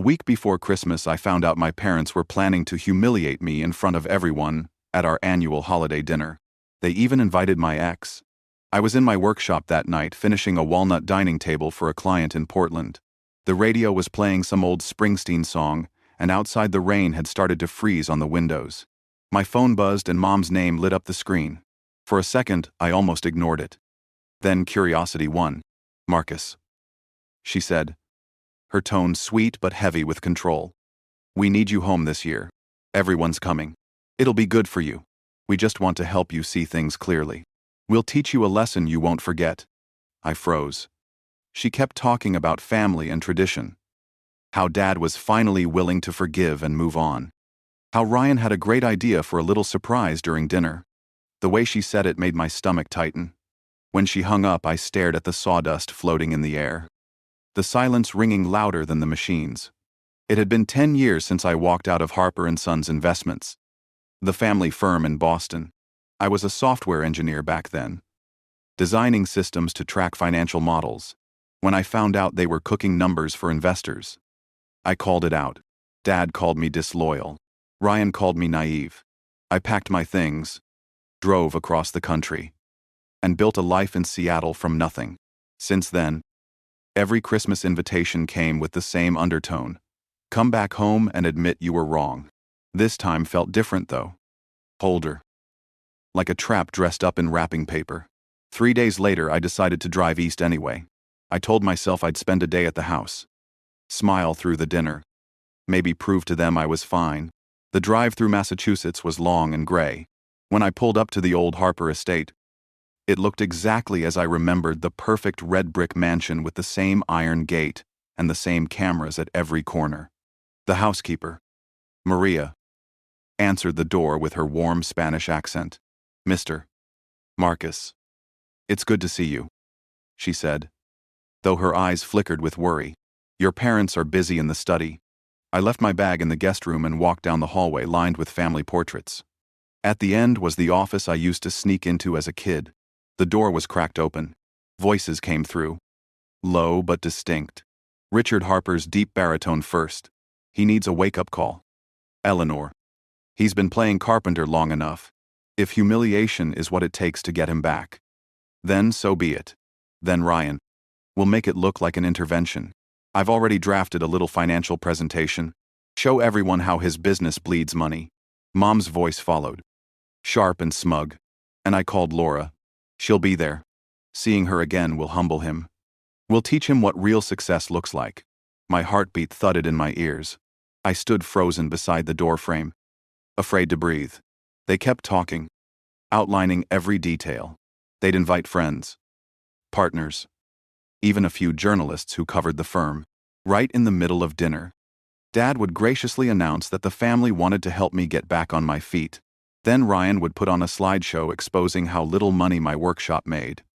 week before Christmas, I found out my parents were planning to humiliate me in front of everyone at our annual holiday dinner. They even invited my ex. I was in my workshop that night finishing a walnut dining table for a client in Portland. The radio was playing some old Springsteen song, and outside the rain had started to freeze on the windows. My phone buzzed and Mom's name lit up the screen. For a second, I almost ignored it. Then curiosity won. "Marcus," she said, her tone sweet but heavy with control. "We need you home this year. Everyone's coming. It'll be good for you. We just want to help you see things clearly. We'll teach you a lesson you won't forget." I froze. She kept talking about family and tradition. How Dad was finally willing to forgive and move on. How Ryan had a great idea for a little surprise during dinner. The way she said it made my stomach tighten. When she hung up, I stared at the sawdust floating in the air. The silence ringing louder than the machines. It had been 10 years since I walked out of Harper & Sons Investments, the family firm in Boston. I was a software engineer back then, designing systems to track financial models, when I found out they were cooking numbers for investors. I called it out. Dad called me disloyal. Ryan called me naive. I packed my things, drove across the country, and built a life in Seattle from nothing. Since then, every Christmas invitation came with the same undertone. Come back home and admit you were wrong. This time felt different though. Older. Like a trap dressed up in wrapping paper. 3 days later, I decided to drive east anyway. I told myself I'd spend a day at the house. Smile through the dinner. Maybe prove to them I was fine. The drive through Massachusetts was long and gray. When I pulled up to the old Harper estate, it looked exactly as I remembered, the perfect red brick mansion with the same iron gate and the same cameras at every corner. The housekeeper, Maria, answered the door with her warm Spanish accent. "Mr. Marcus, it's good to see you," she said, though her eyes flickered with worry. "Your parents are busy in the study." I left my bag in the guest room and walked down the hallway lined with family portraits. At the end was the office I used to sneak into as a kid. The door was cracked open. Voices came through, low but distinct. Richard Harper's deep baritone first. "He needs a wake-up call. Eleanor. He's been playing carpenter long enough. If humiliation is what it takes to get him back, then so be it. Then Ryan. We'll make it look like an intervention. I've already drafted a little financial presentation. Show everyone how his business bleeds money." Mom's voice followed, sharp and smug. And I called Laura. "She'll be there. Seeing her again will humble him. We'll teach him what real success looks like." My heartbeat thudded in my ears. I stood frozen beside the doorframe, afraid to breathe. They kept talking, outlining every detail. They'd invite friends, partners, even a few journalists who covered the firm. Right in the middle of dinner, Dad would graciously announce that the family wanted to help me get back on my feet. Then Ryan would put on a slideshow exposing how little money my workshop made.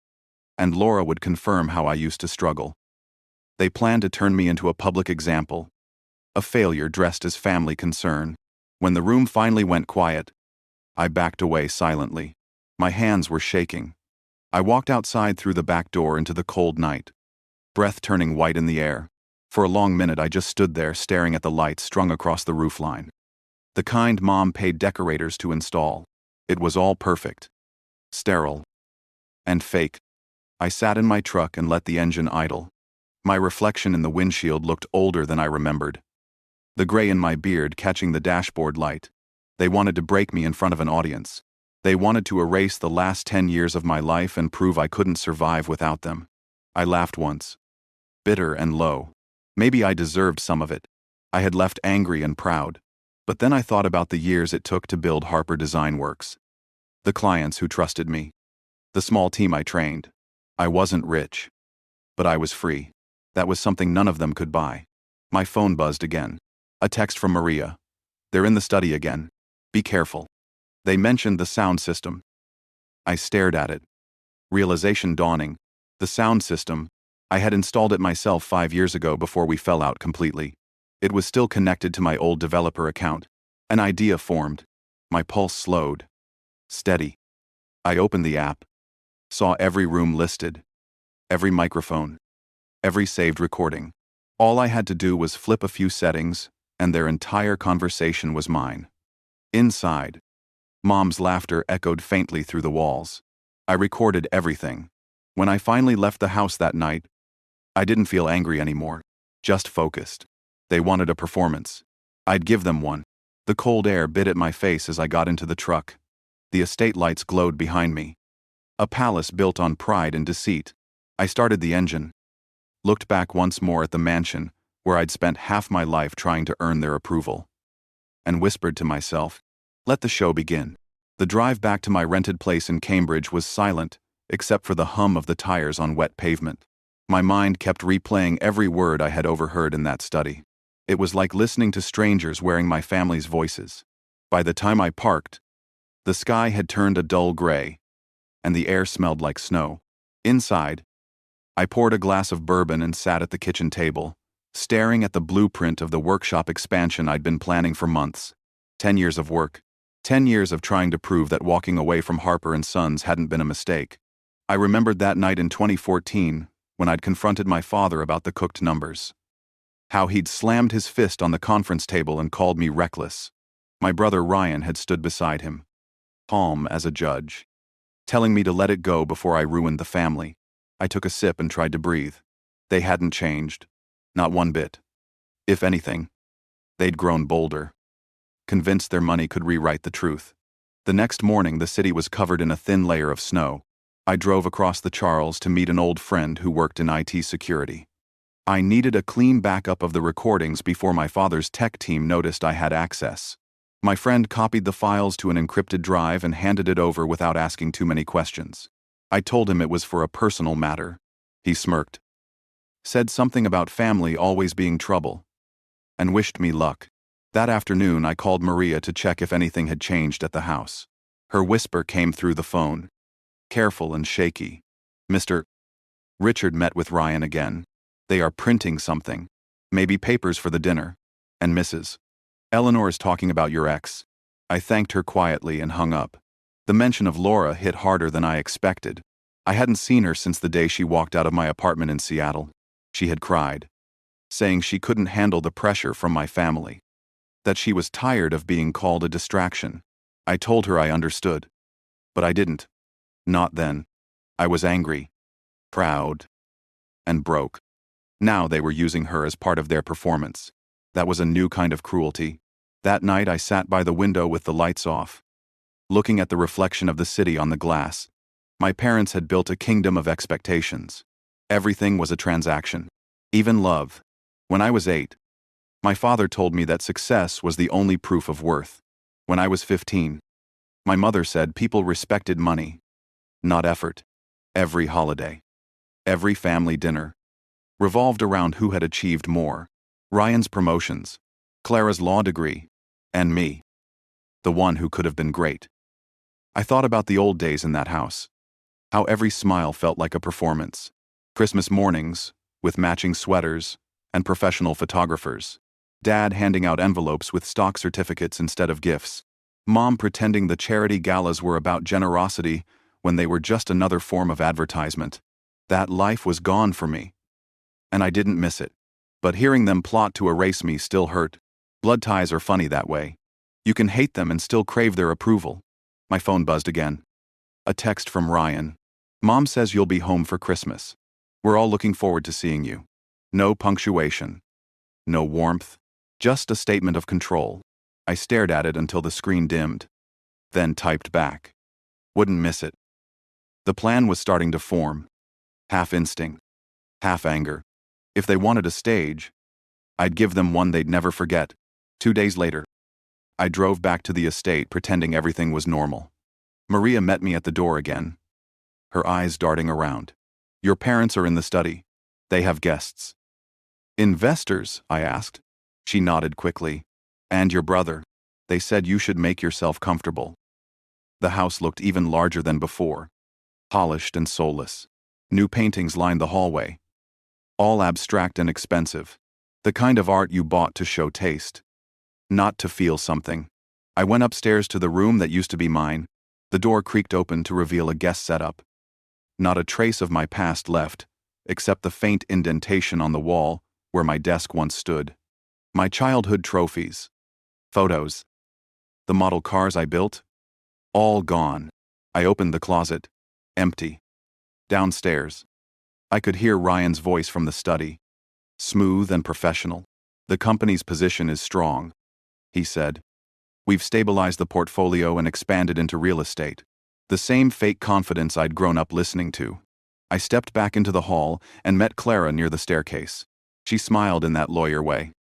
And Laura would confirm how I used to struggle. They planned to turn me into a public example, a failure dressed as family concern. When the room finally went quiet, I backed away silently. My hands were shaking. I walked outside through the back door into the cold night, breath turning white in the air. For a long minute I just stood there staring at the lights strung across the roofline. The kind Mom paid decorators to install. It was all perfect, sterile, and fake. I sat in my truck and let the engine idle. My reflection in the windshield looked older than I remembered. The gray in my beard catching the dashboard light. They wanted to break me in front of an audience. They wanted to erase the last 10 years of my life and prove I couldn't survive without them. I laughed once, bitter and low. Maybe I deserved some of it. I had left angry and proud. But then I thought about the years it took to build Harper Design Works. The clients who trusted me. The small team I trained. I wasn't rich, but I was free. That was something none of them could buy. My phone buzzed again. A text from Maria. "They're in the study again. Be careful." They mentioned the sound system. I stared at it, realization dawning. The sound system. I had installed it myself 5 years ago before we fell out completely. It was still connected to my old developer account. An idea formed. My pulse slowed. Steady. I opened the app. Saw every room listed. Every microphone. Every saved recording. All I had to do was flip a few settings, and their entire conversation was mine. Inside, Mom's laughter echoed faintly through the walls. I recorded everything. When I finally left the house that night, I didn't feel angry anymore, just focused. They wanted a performance. I'd give them one. The cold air bit at my face as I got into the truck. The estate lights glowed behind me. A palace built on pride and deceit. I started the engine, looked back once more at the mansion, where I'd spent half my life trying to earn their approval, and whispered to myself, let the show begin. The drive back to my rented place in Cambridge was silent, except for the hum of the tires on wet pavement. My mind kept replaying every word I had overheard in that study. It was like listening to strangers wearing my family's voices. By the time I parked, the sky had turned a dull gray, and the air smelled like snow. Inside, I poured a glass of bourbon and sat at the kitchen table, staring at the blueprint of the workshop expansion I'd been planning for months. 10 years of work. 10 years of trying to prove that walking away from Harper & Sons hadn't been a mistake. I remembered that night in 2014, when I'd confronted my father about the cooked numbers. How he'd slammed his fist on the conference table and called me reckless. My brother Ryan had stood beside him, calm as a judge, telling me to let it go before I ruined the family. I took a sip and tried to breathe. They hadn't changed. Not one bit. If anything, they'd grown bolder, convinced their money could rewrite the truth. The next morning, the city was covered in a thin layer of snow. I drove across the Charles to meet an old friend who worked in IT security. I needed a clean backup of the recordings before my father's tech team noticed I had access. My friend copied the files to an encrypted drive and handed it over without asking too many questions. I told him it was for a personal matter. He smirked, said something about family always being trouble, and wished me luck. That afternoon, I called Maria to check if anything had changed at the house. Her whisper came through the phone, careful and shaky. Mr. Richard met with Ryan again. They are printing something. Maybe papers for the dinner. And Mrs. Eleanor is talking about your ex. I thanked her quietly and hung up. The mention of Laura hit harder than I expected. I hadn't seen her since the day she walked out of my apartment in Seattle. She had cried, saying she couldn't handle the pressure from my family, that she was tired of being called a distraction. I told her I understood. But I didn't. Not then. I was angry, proud, and broke. Now they were using her as part of their performance. That was a new kind of cruelty. That night I sat by the window with the lights off, looking at the reflection of the city on the glass. My parents had built a kingdom of expectations. Everything was a transaction. Even love. When I was 8, my father told me that success was the only proof of worth. When I was 15, my mother said people respected money, not effort. Every holiday, every family dinner, revolved around who had achieved more. Ryan's promotions, Clara's law degree, and me, the one who could have been great. I thought about the old days in that house, how every smile felt like a performance. Christmas mornings, with matching sweaters and professional photographers. Dad handing out envelopes with stock certificates instead of gifts. Mom pretending the charity galas were about generosity when they were just another form of advertisement. That life was gone for me, and I didn't miss it. But hearing them plot to erase me still hurt. Blood ties are funny that way. You can hate them and still crave their approval. My phone buzzed again. A text from Ryan. Mom says you'll be home for Christmas. We're all looking forward to seeing you. No punctuation. No warmth. Just a statement of control. I stared at it until the screen dimmed, then typed back. Wouldn't miss it. The plan was starting to form. Half instinct, half anger. If they wanted a stage, I'd give them one they'd never forget. 2 days later, I drove back to the estate pretending everything was normal. Maria met me at the door again, her eyes darting around. Your parents are in the study. They have guests. Investors, I asked. She nodded quickly. And your brother. They said you should make yourself comfortable. The house looked even larger than before, polished and soulless. New paintings lined the hallway, all abstract and expensive. The kind of art you bought to show taste, not to feel something. I went upstairs to the room that used to be mine. The door creaked open to reveal a guest setup. Not a trace of my past left, except the faint indentation on the wall where my desk once stood. My childhood trophies. Photos. The model cars I built. All gone. I opened the closet. Empty. Downstairs. I could hear Ryan's voice from the study. Smooth and professional. The company's position is strong, he said. We've stabilized the portfolio and expanded into real estate. The same fake confidence I'd grown up listening to. I stepped back into the hall and met Clara near the staircase. She smiled in that lawyer way.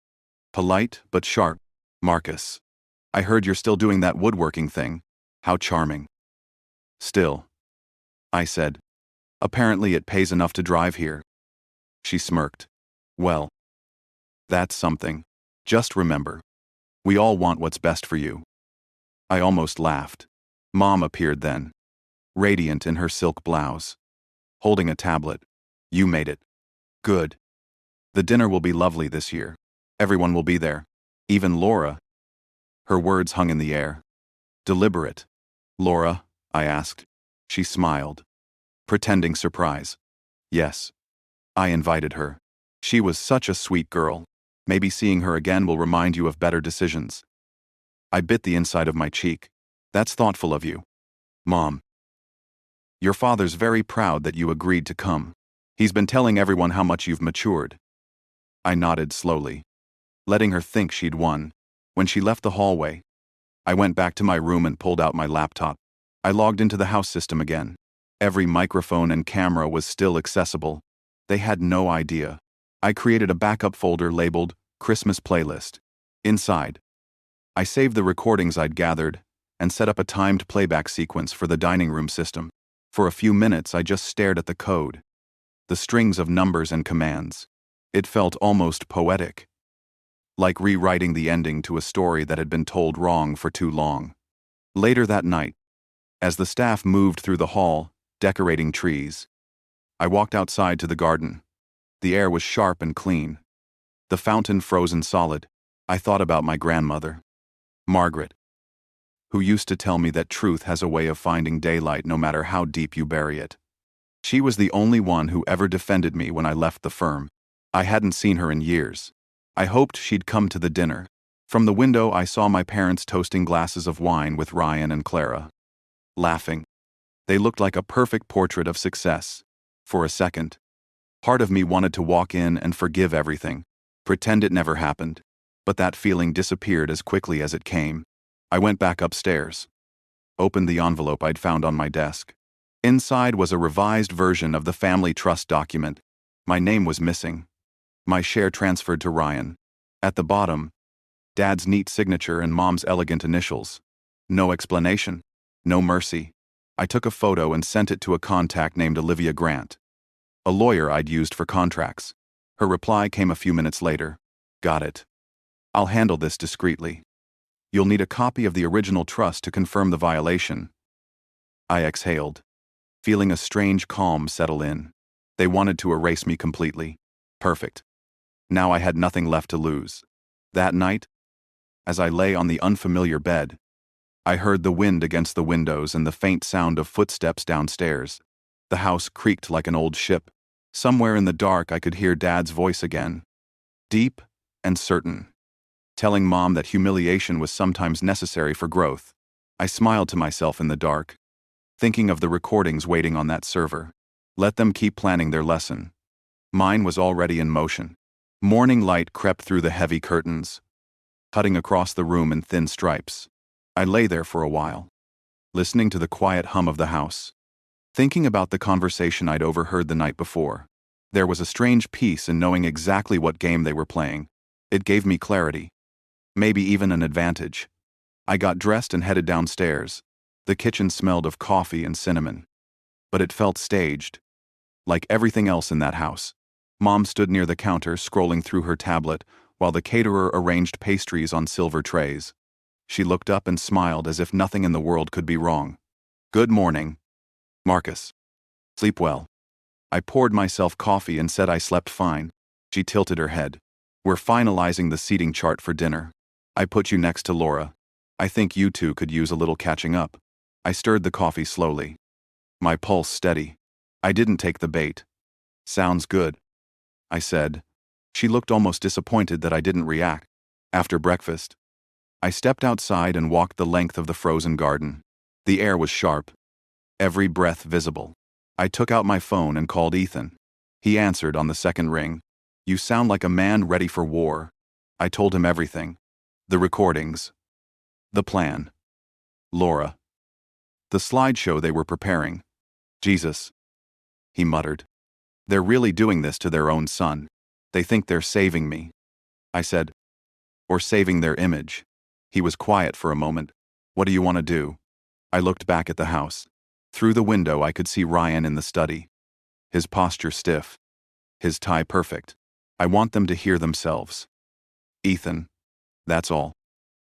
Polite but sharp. Marcus. I heard you're still doing that woodworking thing. How charming. Still, I said. Apparently it pays enough to drive here. She smirked. Well, that's something. Just remember, we all want what's best for you. I almost laughed. Mom appeared then, radiant in her silk blouse, holding a tablet. You made it. Good. The dinner will be lovely this year. Everyone will be there. Even Laura. Her words hung in the air. Deliberate. Laura, I asked. She smiled, pretending surprise. Yes. I invited her. She was such a sweet girl. Maybe seeing her again will remind you of better decisions. I bit the inside of my cheek. That's thoughtful of you. Mom. Your father's very proud that you agreed to come. He's been telling everyone how much you've matured. I nodded slowly, letting her think she'd won. When she left the hallway, I went back to my room and pulled out my laptop. I logged into the house system again. Every microphone and camera was still accessible. They had no idea. I created a backup folder labeled Christmas Playlist. Inside, I saved the recordings I'd gathered and set up a timed playback sequence for the dining room system. For a few minutes, I just stared at the code, the strings of numbers and commands. It felt almost poetic, like rewriting the ending to a story that had been told wrong for too long. Later that night, as the staff moved through the hall, decorating trees, I walked outside to the garden. The air was sharp and clean. The fountain frozen solid. I thought about my grandmother, Margaret, who used to tell me that truth has a way of finding daylight no matter how deep you bury it. She was the only one who ever defended me when I left the firm. I hadn't seen her in years. I hoped she'd come to the dinner. From the window, I saw my parents toasting glasses of wine with Ryan and Clara, laughing. They looked like a perfect portrait of success. For a second, part of me wanted to walk in and forgive everything, pretend it never happened. But that feeling disappeared as quickly as it came. I went back upstairs, opened the envelope I'd found on my desk. Inside was a revised version of the family trust document. My name was missing. My share transferred to Ryan. At the bottom, Dad's neat signature and Mom's elegant initials. No explanation. No mercy. I took a photo and sent it to a contact named Olivia Grant, a lawyer I'd used for contracts. Her reply came a few minutes later. Got it. I'll handle this discreetly. You'll need a copy of the original trust to confirm the violation. I exhaled, feeling a strange calm settle in. They wanted to erase me completely. Perfect. Now I had nothing left to lose. That night, as I lay on the unfamiliar bed, I heard the wind against the windows and the faint sound of footsteps downstairs. The house creaked like an old ship. Somewhere in the dark I could hear Dad's voice again, deep and certain, telling Mom that humiliation was sometimes necessary for growth. I smiled to myself in the dark, thinking of the recordings waiting on that server. Let them keep planning their lesson. Mine was already in motion. Morning light crept through the heavy curtains, cutting across the room in thin stripes. I lay there for a while, listening to the quiet hum of the house, thinking about the conversation I'd overheard the night before. There was a strange peace in knowing exactly what game they were playing. It gave me clarity, maybe even an advantage. I got dressed and headed downstairs. The kitchen smelled of coffee and cinnamon, but it felt staged, like everything else in that house. Mom stood near the counter, scrolling through her tablet, while the caterer arranged pastries on silver trays. She looked up and smiled as if nothing in the world could be wrong. Good morning, Marcus. Sleep well. I poured myself coffee and said I slept fine. She tilted her head. We're finalizing the seating chart for dinner. I put you next to Laura. I think you two could use a little catching up. I stirred the coffee slowly, my pulse steady. I didn't take the bait. Sounds good, I said, She looked almost disappointed that I didn't react. After breakfast, I stepped outside and walked the length of the frozen garden. The air was sharp, every breath visible. I took out my phone and called Ethan. He answered on the second ring. "You sound like a man ready for war." I told him everything. The recordings. The plan. Laura. The slideshow they were preparing. "Jesus," he muttered. "They're really doing this to their own son. They think they're saving me." I said, "Or saving their image." He was quiet for a moment. "What do you want to do?" I looked back at the house. Through the window I could see Ryan in the study. His posture stiff. His tie perfect. "I want them to hear themselves." "Ethan. That's all."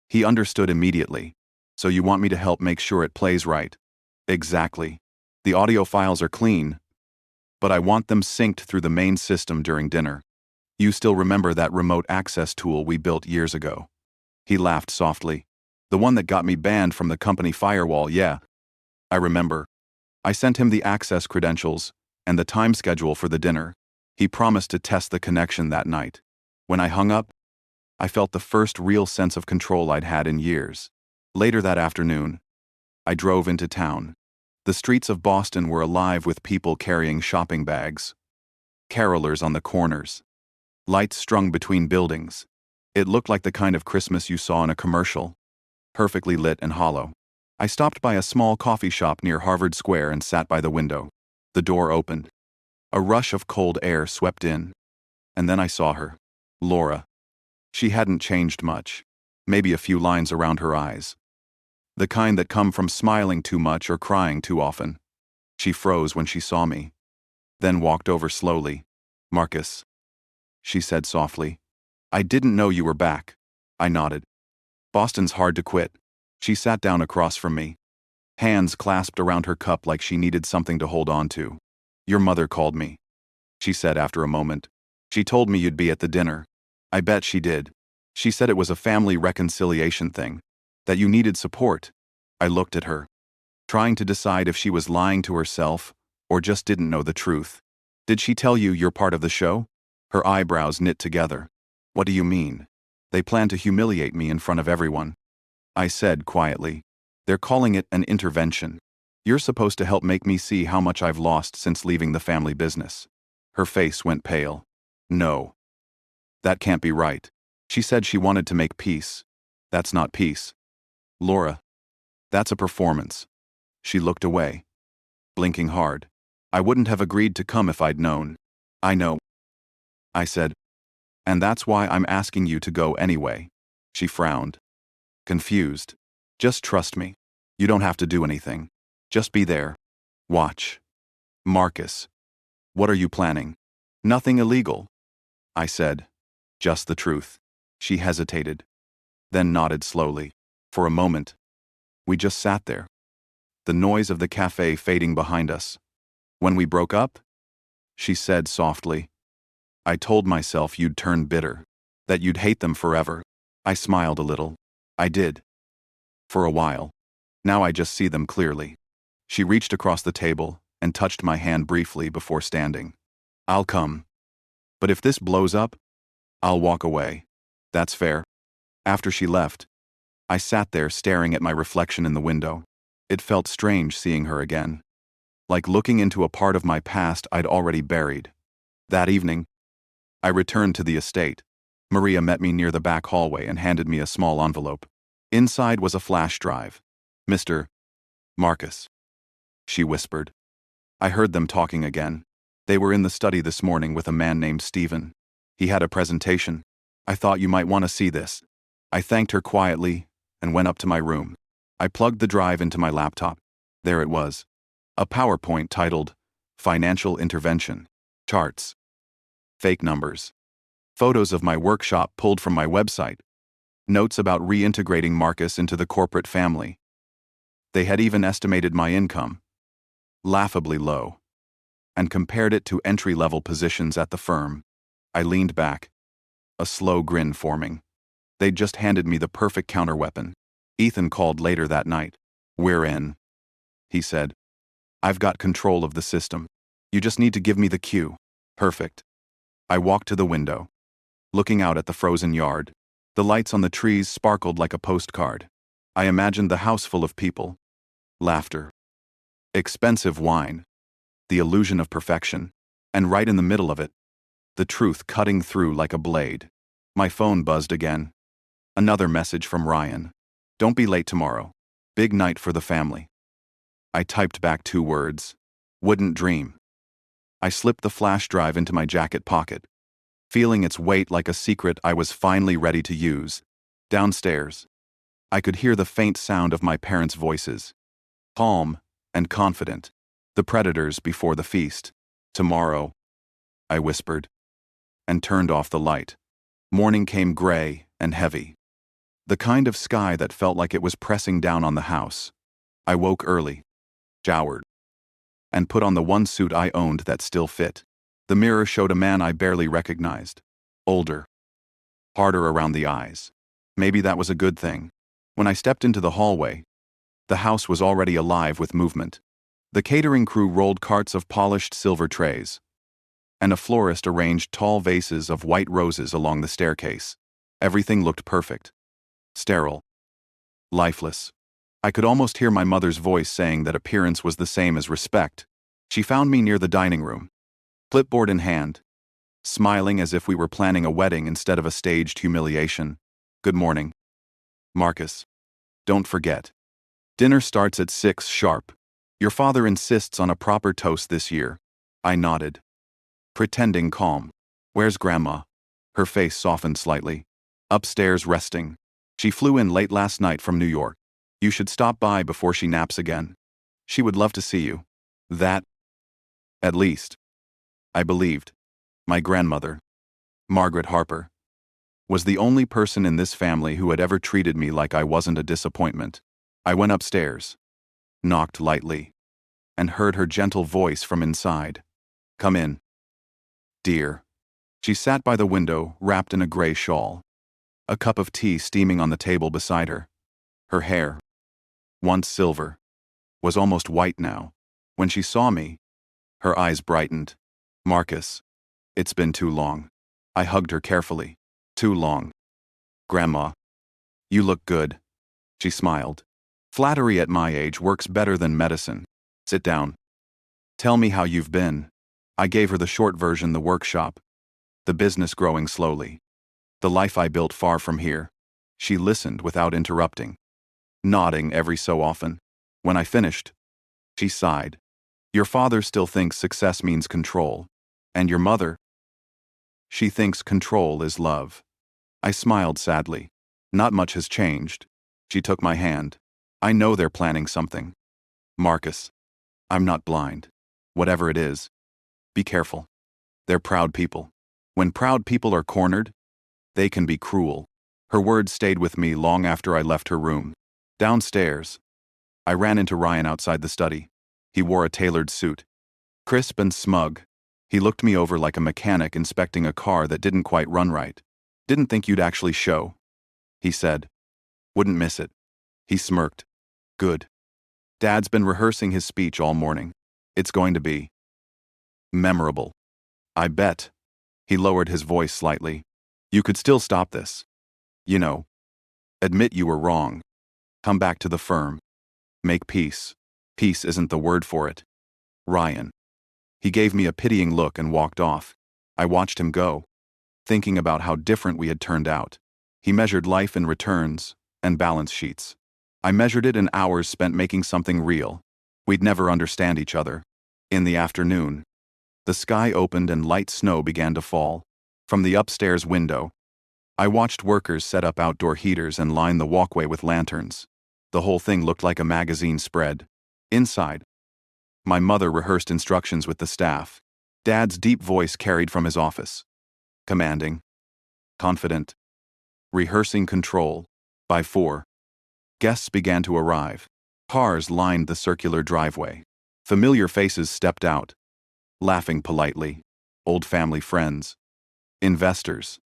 He understood immediately. "So you want me to help make sure it plays right?" "Exactly. The audio files are clean, but I want them synced through the main system during dinner. You still remember that remote access tool we built years ago?" He laughed softly. "The one that got me banned from the company firewall, yeah. I remember." I sent him the access credentials and the time schedule for the dinner. He promised to test the connection that night. When I hung up, I felt the first real sense of control I'd had in years. Later that afternoon, I drove into town. The streets of Boston were alive with people carrying shopping bags. Carolers on the corners. Lights strung between buildings. It looked like the kind of Christmas you saw in a commercial. Perfectly lit and hollow. I stopped by a small coffee shop near Harvard Square and sat by the window. The door opened. A rush of cold air swept in. And then I saw her. Laura. She hadn't changed much. Maybe a few lines around her eyes. The kind that come from smiling too much or crying too often. She froze when she saw me. Then walked over slowly. "Marcus," she said softly. "I didn't know you were back." I nodded. "Boston's hard to quit." She sat down across from me. Hands clasped around her cup like she needed something to hold on to. "Your mother called me," she said after a moment. "She told me you'd be at the dinner." I bet she did. "She said it was a family reconciliation thing. That you needed support." I looked at her, trying to decide if she was lying to herself or just didn't know the truth. "Did she tell you you're part of the show?" Her eyebrows knit together. "What do you mean?" "They plan to humiliate me in front of everyone." I said quietly. "They're calling it an intervention. You're supposed to help make me see how much I've lost since leaving the family business." Her face went pale. "No. That can't be right." She said she wanted to make peace. "That's not peace. Laura. That's a performance." She looked away, blinking hard. "I wouldn't have agreed to come if I'd known." "I know," I said. "And that's why I'm asking you to go anyway." She frowned, confused. "Just trust me. You don't have to do anything. Just be there. Watch." "Marcus, what are you planning?" "Nothing illegal," I said. "Just the truth." She hesitated, then nodded slowly. For a moment, we just sat there, the noise of the cafe fading behind us. "When we broke up," she said softly, "I told myself you'd turn bitter, that you'd hate them forever." I smiled a little. I did. For a while. Now I just see them clearly. She reached across the table and touched my hand briefly before standing. "I'll come. But if this blows up, I'll walk away. That's fair." After she left, I sat there staring at my reflection in the window. It felt strange seeing her again. Like looking into a part of my past I'd already buried. That evening, I returned to the estate. Maria met me near the back hallway and handed me a small envelope. Inside was a flash drive. "Mr. Marcus," she whispered. I heard them talking again. They were in the study this morning with a man named Stephen. He had a presentation. "I thought you might want to see this." I thanked her quietly and went up to my room. I plugged the drive into my laptop. There it was. A PowerPoint titled, "Financial Intervention." Charts. Fake numbers. Photos of my workshop pulled from my website. Notes about reintegrating Marcus into the corporate family. They had even estimated my income, laughably low, and compared it to entry-level positions at the firm. I leaned back, a slow grin forming. They'd just handed me the perfect counterweapon. Ethan called later that night. "We're in," he said. "I've got control of the system. You just need to give me the cue." Perfect. I walked to the window. looking out at the frozen yard. The lights on the trees sparkled like a postcard. I imagined the house full of people. Laughter. Expensive wine. The illusion of perfection. And right in the middle of it, the truth cutting through like a blade. My phone buzzed again. Another message from Ryan. Don't be late tomorrow. Big night for the family. I typed back 2 words. Wouldn't dream. I slipped the flash drive into my jacket pocket, feeling its weight like a secret I was finally ready to use. Downstairs, I could hear the faint sound of my parents' voices. Calm and confident. The predators before the feast. Tomorrow, I whispered, and turned off the light. Morning came gray and heavy. The kind of sky that felt like it was pressing down on the house. I woke early, showered, and put on the one suit I owned that still fit. The mirror showed a man I barely recognized. Older. Harder around the eyes. Maybe that was a good thing. When I stepped into the hallway, the house was already alive with movement. The catering crew rolled carts of polished silver trays, and a florist arranged tall vases of white roses along the staircase. Everything looked perfect. Sterile. Lifeless. I could almost hear my mother's voice saying that appearance was the same as respect. She found me near the dining room, clipboard in hand, smiling as if we were planning a wedding instead of a staged humiliation. Good morning, Marcus. Don't forget. Dinner starts at 6 sharp. Your father insists on a proper toast this year. I nodded, pretending calm. Where's Grandma? Her face softened slightly. Upstairs resting. She flew in late last night from New York. You should stop by before she naps again. She would love to see you. That, at least, I believed. My grandmother, Margaret Harper, was the only person in this family who had ever treated me like I wasn't a disappointment. I went upstairs, knocked lightly, and heard her gentle voice from inside. Come in, dear. She sat by the window, wrapped in a gray shawl, a cup of tea steaming on the table beside her. Her hair, once silver, was almost white now. When she saw me, her eyes brightened. Marcus, it's been too long. I hugged her carefully. Too long. Grandma, you look good. She smiled. Flattery at my age works better than medicine. Sit down. Tell me how you've been. I gave her the short version, the workshop, the business growing slowly, the life I built far from here. She listened without interrupting, nodding every so often. When I finished, she sighed. Your father still thinks success means control. And your mother? She thinks control is love. I smiled sadly. Not much has changed. She took my hand. I know they're planning something. Marcus, I'm not blind. Whatever it is, be careful. They're proud people. When proud people are cornered, they can be cruel. Her words stayed with me long after I left her room. Downstairs, I ran into Ryan outside the study. He wore a tailored suit, crisp and smug. He looked me over like a mechanic inspecting a car that didn't quite run right. Didn't think you'd actually show, he said. Wouldn't miss it. He smirked. Good. Dad's been rehearsing his speech all morning. It's going to be memorable. I bet. He lowered his voice slightly. You could still stop this. You know. Admit you were wrong. Come back to the firm. Make peace. Peace isn't the word for it. Ryan. He gave me a pitying look and walked off. I watched him go, thinking about how different we had turned out. He measured life in returns and balance sheets. I measured it in hours spent making something real. We'd never understand each other. In the afternoon, the sky opened and light snow began to fall. From the upstairs window, I watched workers set up outdoor heaters and line the walkway with lanterns. The whole thing looked like a magazine spread. Inside, my mother rehearsed instructions with the staff. Dad's deep voice carried from his office. Commanding. Confident. Rehearsing control. By 4, guests began to arrive. Cars lined the circular driveway. Familiar faces stepped out, laughing politely. Old family friends. Investors.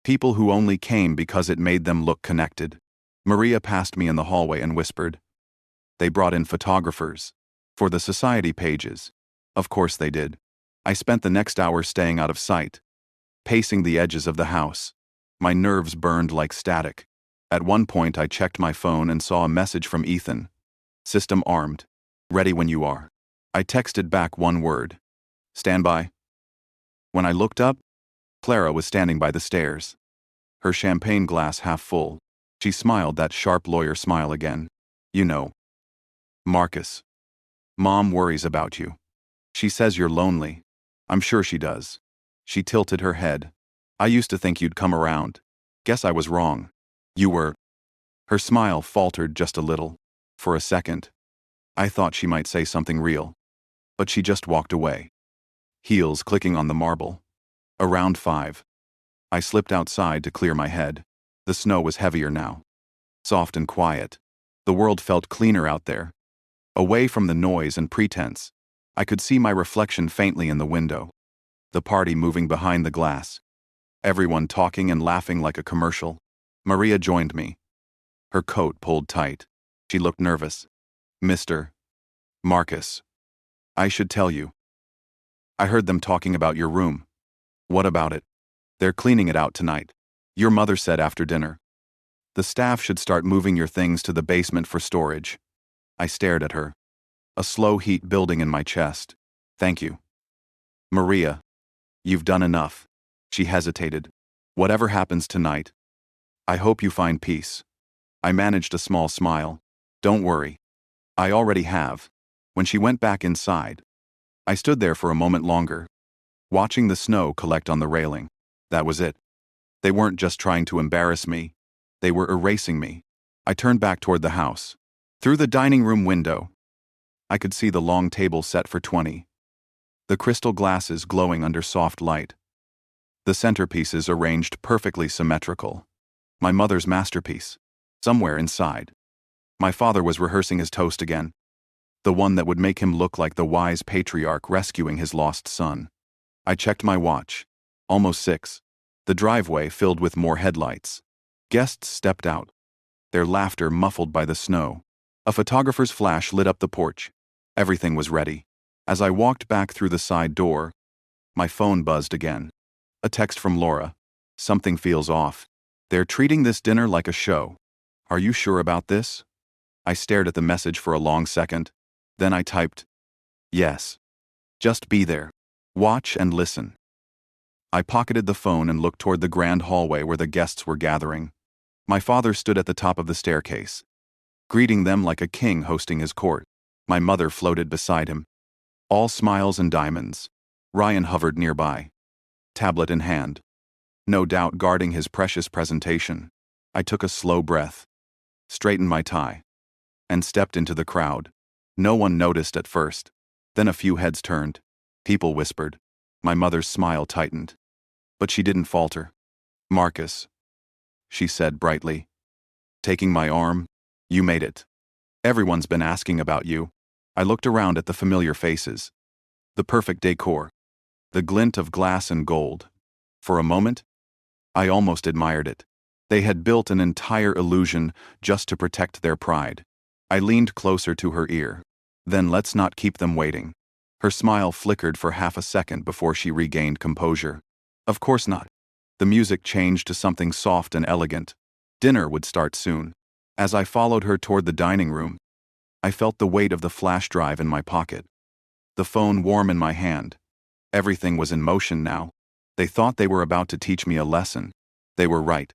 People who only came because it made them look connected. Maria passed me in the hallway and whispered. They brought in photographers. For the society pages. Of course they did. I spent the next hour staying out of sight, pacing the edges of the house. My nerves burned like static. At one point, I checked my phone and saw a message from Ethan. System armed. Ready when you are. I texted back one word. Stand by. When I looked up, Clara was standing by the stairs. Her champagne glass half full. She smiled that sharp lawyer smile again. You know. Marcus. Mom worries about you. She says you're lonely. I'm sure she does. She tilted her head. I used to think you'd come around. Guess I was wrong. You were. Her smile faltered just a little. For a second, I thought she might say something real. But she just walked away. Heels clicking on the marble. Around 5. I slipped outside to clear my head. The snow was heavier now. Soft and quiet. The world felt cleaner out there. Away from the noise and pretense. I could see my reflection faintly in the window. The party moving behind the glass. Everyone talking and laughing like a commercial. Maria joined me. Her coat pulled tight. She looked nervous. Mr. Marcus. I should tell you. I heard them talking about your room. What about it? They're cleaning it out tonight. Your mother said after dinner. The staff should start moving your things to the basement for storage. I stared at her. A slow heat building in my chest. Thank you. Maria. You've done enough. She hesitated. Whatever happens tonight, I hope you find peace. I managed a small smile. Don't worry. I already have. When she went back inside, I stood there for a moment longer, watching the snow collect on the railing. That was it. They weren't just trying to embarrass me. They were erasing me. I turned back toward the house. Through the dining room window, I could see the long table set for 20. The crystal glasses glowing under soft light. The centerpieces arranged perfectly symmetrical. My mother's masterpiece. Somewhere inside. My father was rehearsing his toast again. The one that would make him look like the wise patriarch rescuing his lost son. I checked my watch. Almost 6. The driveway filled with more headlights. Guests stepped out. Their laughter muffled by the snow. A photographer's flash lit up the porch. Everything was ready. As I walked back through the side door, my phone buzzed again. A text from Laura. Something feels off. They're treating this dinner like a show. Are you sure about this? I stared at the message for a long second. Then I typed, yes. Just be there. Watch and listen. I pocketed the phone and looked toward the grand hallway where the guests were gathering. My father stood at the top of the staircase, greeting them like a king hosting his court. My mother floated beside him. All smiles and diamonds. Ryan hovered nearby, tablet in hand, no doubt guarding his precious presentation. I took a slow breath, straightened my tie, and stepped into the crowd. No one noticed at first. Then a few heads turned. People whispered. My mother's smile tightened. But she didn't falter. Marcus, she said brightly, taking my arm, you made it. Everyone's been asking about you. I looked around at the familiar faces. The perfect decor. The glint of glass and gold. For a moment, I almost admired it. They had built an entire illusion just to protect their pride. I leaned closer to her ear. Then let's not keep them waiting. Her smile flickered for half a second before she regained composure. Of course not. The music changed to something soft and elegant. Dinner would start soon. As I followed her toward the dining room, I felt the weight of the flash drive in my pocket. The phone warm in my hand. Everything was in motion now. They thought they were about to teach me a lesson. They were right.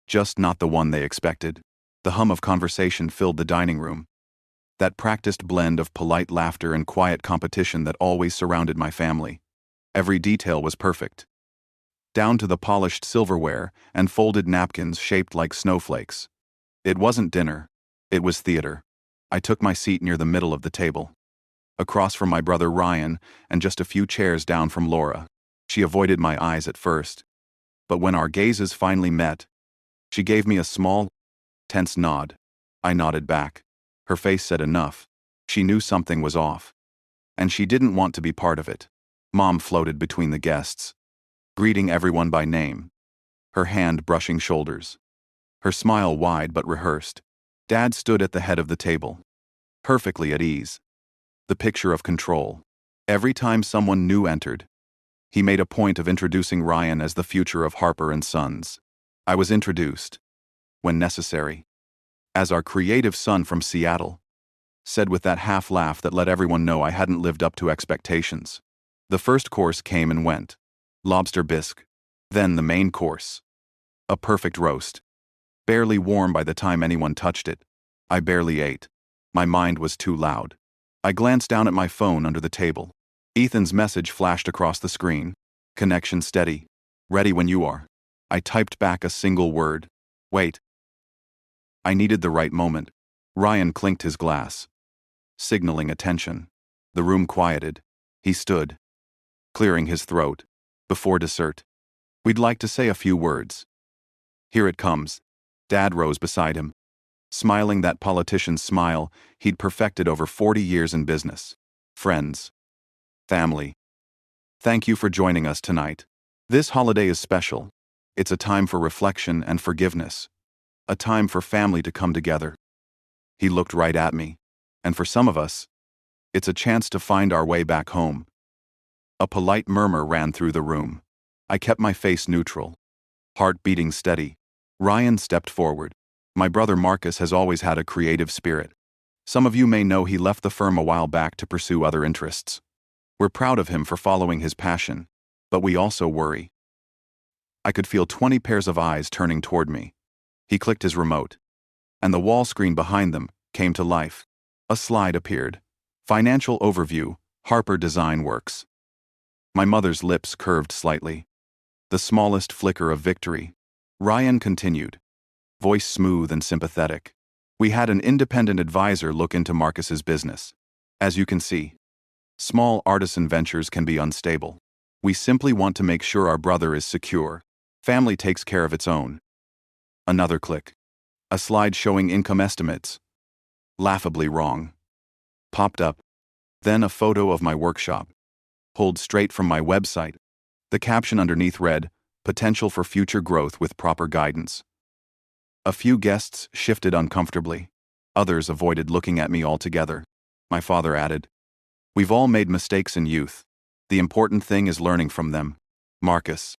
Just not the one they expected. The hum of conversation filled the dining room. That practiced blend of polite laughter and quiet competition that always surrounded my family. Every detail was perfect. Down to the polished silverware and folded napkins shaped like snowflakes. It wasn't dinner. It was theater. I took my seat near the middle of the table, across from my brother Ryan and just a few chairs down from Laura. She avoided my eyes at first, but when our gazes finally met, she gave me a small, tense nod. I nodded back. Her face said enough. She knew something was off, and she didn't want to be part of it. Mom floated between the guests, greeting everyone by name, her hand brushing shoulders, her smile wide but rehearsed. Dad stood at the head of the table, perfectly at ease. The picture of control. Every time someone new entered, He made a point of introducing Ryan as the future of Harper and Sons. I was introduced, when necessary, as our creative son from Seattle, said with that half laugh that let everyone know I hadn't lived up to expectations. The first course came and went. Lobster bisque. Then the main course. A perfect roast. Barely warm by the time anyone touched it. I barely ate. My mind was too loud. I glanced down at my phone under the table. Ethan's message flashed across the screen. Connection steady. Ready when you are. I typed back a single word. Wait. I needed the right moment. Ryan clinked his glass, signaling attention. The room quieted. He stood, clearing his throat. Before dessert, we'd like to say a few words. Here it comes. Dad rose beside him, smiling that politician's smile he'd perfected over 40 years in business. Friends. Family. Thank you for joining us tonight. This holiday is special. It's a time for reflection and forgiveness. A time for family to come together. He looked right at me. And for some of us, it's a chance to find our way back home. A polite murmur ran through the room. I kept my face neutral, heart beating steady. Ryan stepped forward. My brother Marcus has always had a creative spirit. Some of you may know he left the firm a while back to pursue other interests. We're proud of him for following his passion, but we also worry. I could feel 20 pairs of eyes turning toward me. He clicked his remote, and the wall screen behind them came to life. A slide appeared. Financial overview, Harper Design Works. My mother's lips curved slightly. The smallest flicker of victory. Ryan continued, voice smooth and sympathetic. We had an independent advisor look into Marcus's business. As you can see, small artisan ventures can be unstable. We simply want to make sure our brother is secure. Family takes care of its own. Another click. A slide showing income estimates. Laughably wrong. Popped up. Then a photo of my workshop, pulled straight from my website. The caption underneath read, potential for future growth with proper guidance. A few guests shifted uncomfortably. Others avoided looking at me altogether. My father added, we've all made mistakes in youth. The important thing is learning from them. Marcus,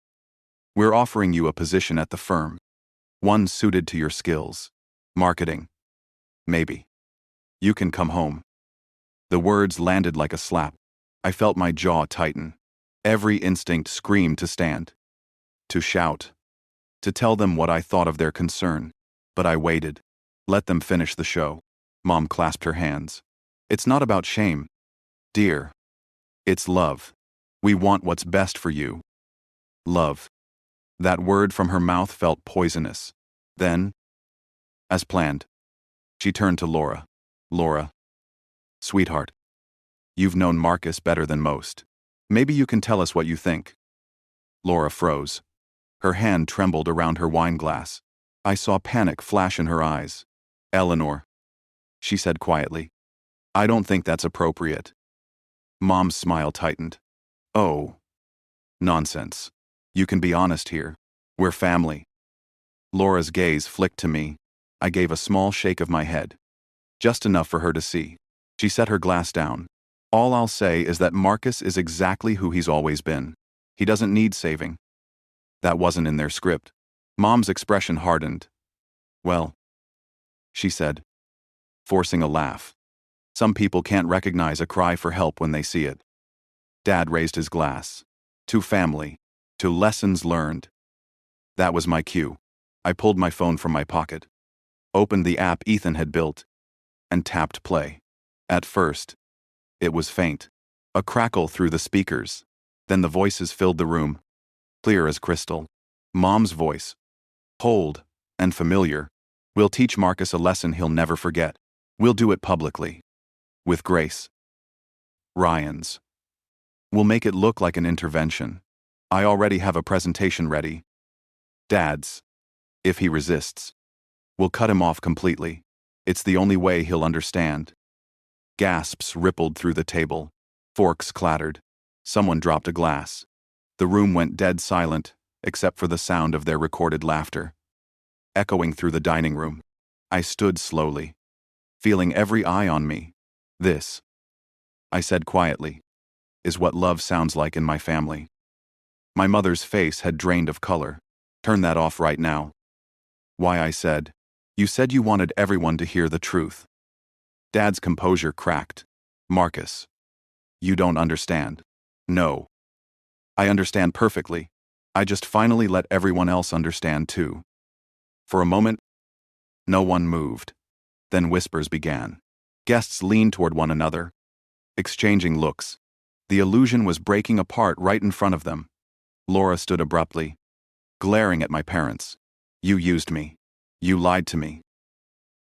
we're offering you a position at the firm. One suited to your skills. Marketing. Maybe. You can come home. The words landed like a slap. I felt my jaw tighten. Every instinct screamed to stand, to shout, to tell them what I thought of their concern. But I waited. Let them finish the show. Mom clasped her hands. It's not about shame, dear. It's love. We want what's best for you. Love. That word from her mouth felt poisonous. Then, as planned, she turned to Laura. Laura. Sweetheart. You've known Marcus better than most. Maybe you can tell us what you think. Laura froze. Her hand trembled around her wine glass. I saw panic flash in her eyes. Eleanor, she said quietly, I don't think that's appropriate. Mom's smile tightened. Oh. Nonsense. You can be honest here. We're family. Laura's gaze flicked to me. I gave a small shake of my head. Just enough for her to see. She set her glass down. All I'll say is that Marcus is exactly who he's always been. He doesn't need saving. That wasn't in their script. Mom's expression hardened. Well, she said, forcing a laugh. Some people can't recognize a cry for help when they see it. Dad raised his glass. To family. To lessons learned. That was my cue. I pulled my phone from my pocket, opened the app Ethan had built, and tapped play. At first, it was faint. A crackle through the speakers. Then the voices filled the room, clear as crystal. Mom's voice. Cold and familiar. We'll teach Marcus a lesson he'll never forget. We'll do it publicly. With grace. Ryan's. We'll make it look like an intervention. I already have a presentation ready. Dad's. If he resists, we'll cut him off completely. It's the only way he'll understand. Gasps rippled through the table. Forks clattered. Someone dropped a glass. The room went dead silent, except for the sound of their recorded laughter. Echoing through the dining room, I stood slowly, feeling every eye on me. This, I said quietly, is what love sounds like in my family. My mother's face had drained of color. "Turn that off right now." "Why?" I said. "You said you wanted everyone to hear the truth." Dad's composure cracked. "Marcus, you don't understand." "No. I understand perfectly. I just finally let everyone else understand too." For a moment, no one moved. Then whispers began. Guests leaned toward one another, exchanging looks. The illusion was breaking apart right in front of them. Laura stood abruptly, glaring at my parents. "You used me. You lied to me."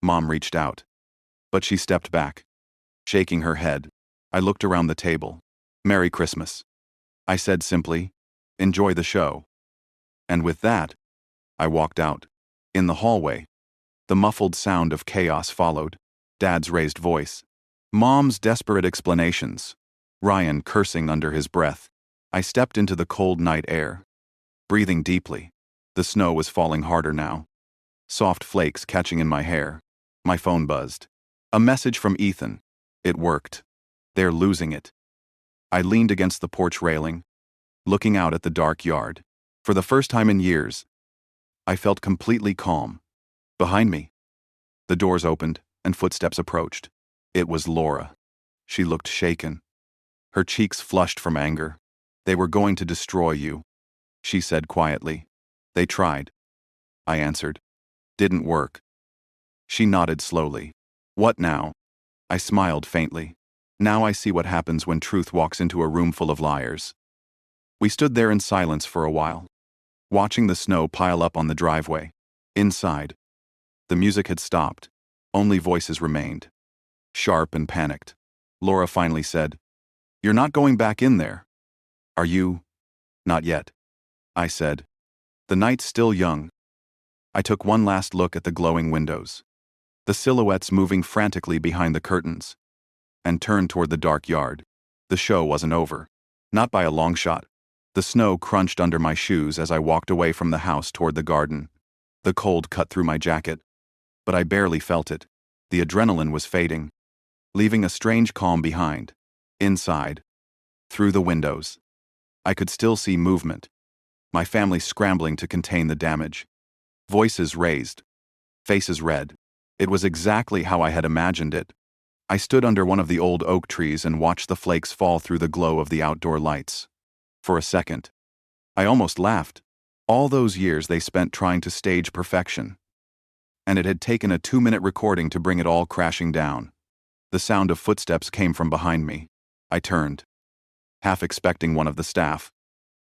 Mom reached out, but she stepped back, shaking her head. I looked around the table. "Merry Christmas," I said simply. "Enjoy the show." And with that, I walked out. In the hallway, the muffled sound of chaos followed. Dad's raised voice. Mom's desperate explanations. Ryan cursing under his breath. I stepped into the cold night air, breathing deeply. The snow was falling harder now. Soft flakes catching in my hair. My phone buzzed. A message from Ethan. It worked. "They're losing it." I leaned against the porch railing, looking out at the dark yard. For the first time in years, I felt completely calm. Behind me, the doors opened and footsteps approached. It was Laura. She looked shaken, her cheeks flushed from anger. "They were going to destroy you," she said quietly. "They tried," I answered. "Didn't work." She nodded slowly. "What now?" I smiled faintly. "Now I see what happens when truth walks into a room full of liars." We stood there in silence for a while, watching the snow pile up on the driveway. Inside, the music had stopped. Only voices remained, sharp and panicked. Laura finally said, "You're not going back in there, are you?" "Not yet," I said. "The night's still young." I took one last look at the glowing windows, the silhouettes moving frantically behind the curtains, and turned toward the dark yard. The show wasn't over. Not by a long shot. The snow crunched under my shoes as I walked away from the house toward the garden. The cold cut through my jacket, but I barely felt it. The adrenaline was fading, leaving a strange calm behind. Inside, through the windows, I could still see movement, my family scrambling to contain the damage. Voices raised, faces red. It was exactly how I had imagined it. I stood under one of the old oak trees and watched the flakes fall through the glow of the outdoor lights. For a second, I almost laughed. All those years they spent trying to stage perfection, and it had taken a 2-minute recording to bring it all crashing down. The sound of footsteps came from behind me. I turned, half expecting one of the staff,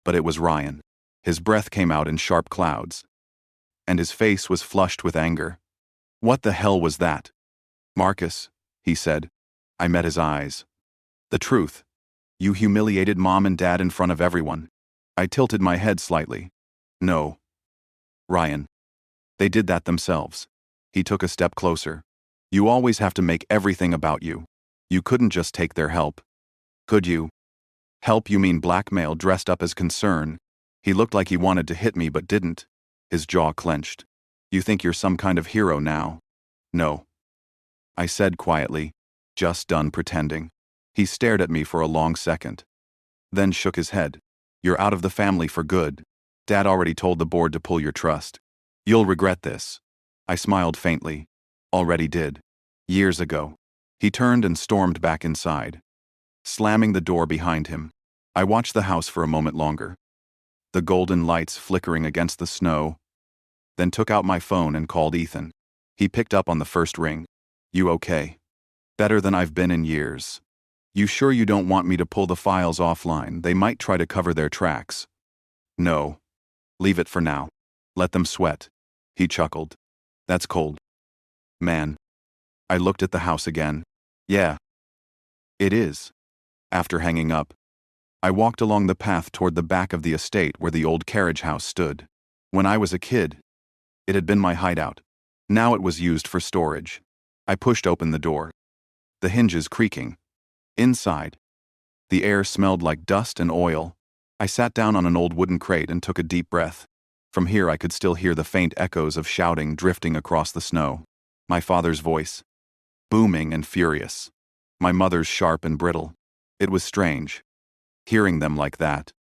but it was Ryan. His breath came out in sharp clouds, and his face was flushed with anger. "What the hell was that?" "Marcus," he said. I met his eyes. "The truth. You humiliated Mom and Dad in front of everyone." I tilted my head slightly. "No, Ryan. They did that themselves." He took a step closer. "You always have to make everything about you. You couldn't just take their help. Could you?" "Help, you mean blackmail dressed up as concern." He looked like he wanted to hit me but didn't. His jaw clenched. "You think you're some kind of hero now?" "No," I said quietly, just done pretending. He stared at me for a long second, then shook his head. "You're out of the family for good. Dad already told the board to pull your trust. You'll regret this." I smiled faintly. "Already did. Years ago." He turned and stormed back inside, slamming the door behind him. I watched the house for a moment longer, the golden lights flickering against the snow, then took out my phone and called Ethan. He picked up on the first ring. "You okay?" "Better than I've been in years." "You sure you don't want me to pull the files offline? They might try to cover their tracks." "No. Leave it for now. Let them sweat." He chuckled. "That's cold. Man." I looked at the house again. "Yeah. It is." After hanging up, I walked along the path toward the back of the estate where the old carriage house stood. When I was a kid, it had been my hideout. Now it was used for storage. I pushed open the door, the hinges creaking. Inside, the air smelled like dust and oil. I sat down on an old wooden crate and took a deep breath. From here I could still hear the faint echoes of shouting drifting across the snow. My father's voice, booming and furious. My mother's sharp and brittle. It was strange, hearing them like that.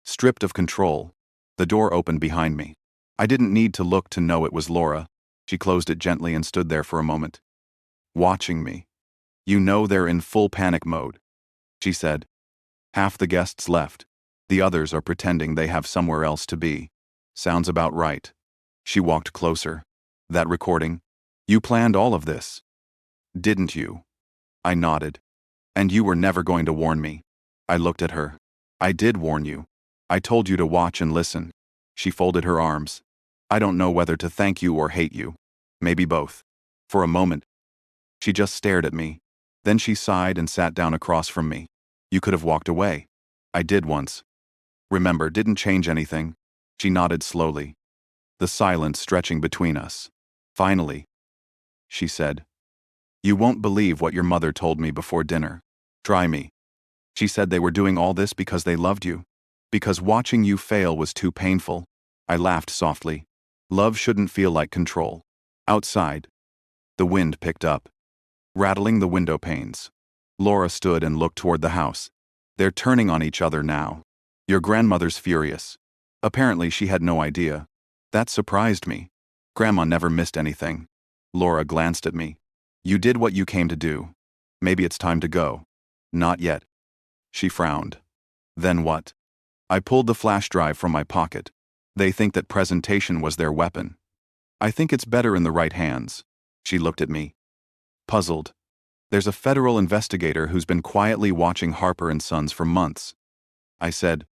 stripped of control. The door opened behind me. I didn't need to look to know it was Laura. She closed it gently and stood there for a moment, watching me. "You know they're in full panic mode," she said. "Half the guests left. The others are pretending they have somewhere else to be. Sounds about right." She walked closer. "That recording? You planned all of this, didn't you?" I nodded. "And you were never going to warn me." I looked at her. "I did warn you. I told you to watch and listen." She folded her arms. "I don't know whether to thank you or hate you. Maybe both." For a moment, she just stared at me. Then she sighed and sat down across from me. "You could have walked away." "I did once. Remember, didn't change anything." She nodded slowly, the silence stretching between us. "Finally," she said, "you won't believe what your mother told me before dinner. Try me. She said they were doing all this because they loved you. Because watching you fail was too painful." I laughed softly. Love shouldn't feel like control. Outside, the wind picked up, rattling the window panes. Laura stood and looked toward the house. "They're turning on each other now. Your grandmother's furious." Apparently she had no idea. That surprised me. Grandma never missed anything. Laura glanced at me. "You did what you came to do. Maybe it's time to go." "Not yet." She frowned. "Then what?" I pulled the flash drive from my pocket. "They think that presentation was their weapon. I think it's better in the right hands." She looked at me, puzzled. "There's a federal investigator who's been quietly watching Harper and Sons for months." I said,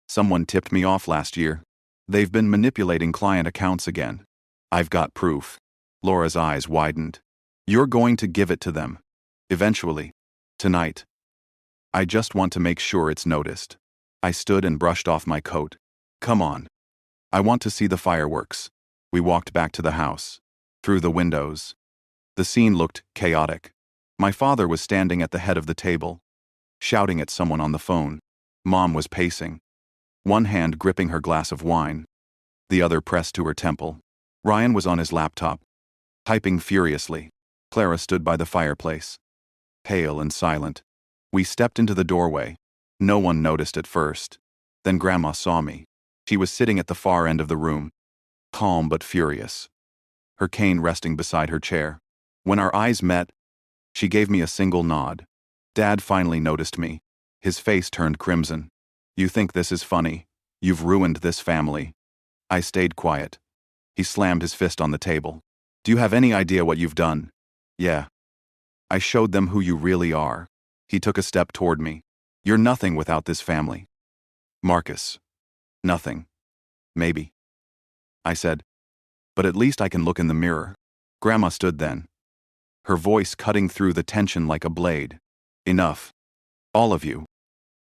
"Someone tipped me off last year. They've been manipulating client accounts again. I've got proof." Laura's eyes widened. "You're going to give it to them. Eventually. Tonight. I just want to make sure it's noticed." I stood and brushed off my coat. "Come on. I want to see the fireworks." We walked back to the house. Through the windows. The scene looked chaotic. My father was standing at the head of the table, shouting at someone on the phone. Mom was pacing, one hand gripping her glass of wine, the other pressed to her temple. Ryan was on his laptop, typing furiously. Clara stood by the fireplace, pale and silent. We stepped into the doorway. No one noticed at first. Then Grandma saw me. She was sitting at the far end of the room, calm but furious, her cane resting beside her chair. When our eyes met, she gave me a single nod. Dad finally noticed me. His face turned crimson. "You think this is funny? You've ruined this family." I stayed quiet. He slammed his fist on the table. "Do you have any idea what you've done?" "Yeah. I showed them who you really are." He took a step toward me. "You're nothing without this family." "Marcus. Nothing. Maybe," I said. "But at least I can look in the mirror." Grandma stood then, her voice cutting through the tension like a blade. "Enough. All of you.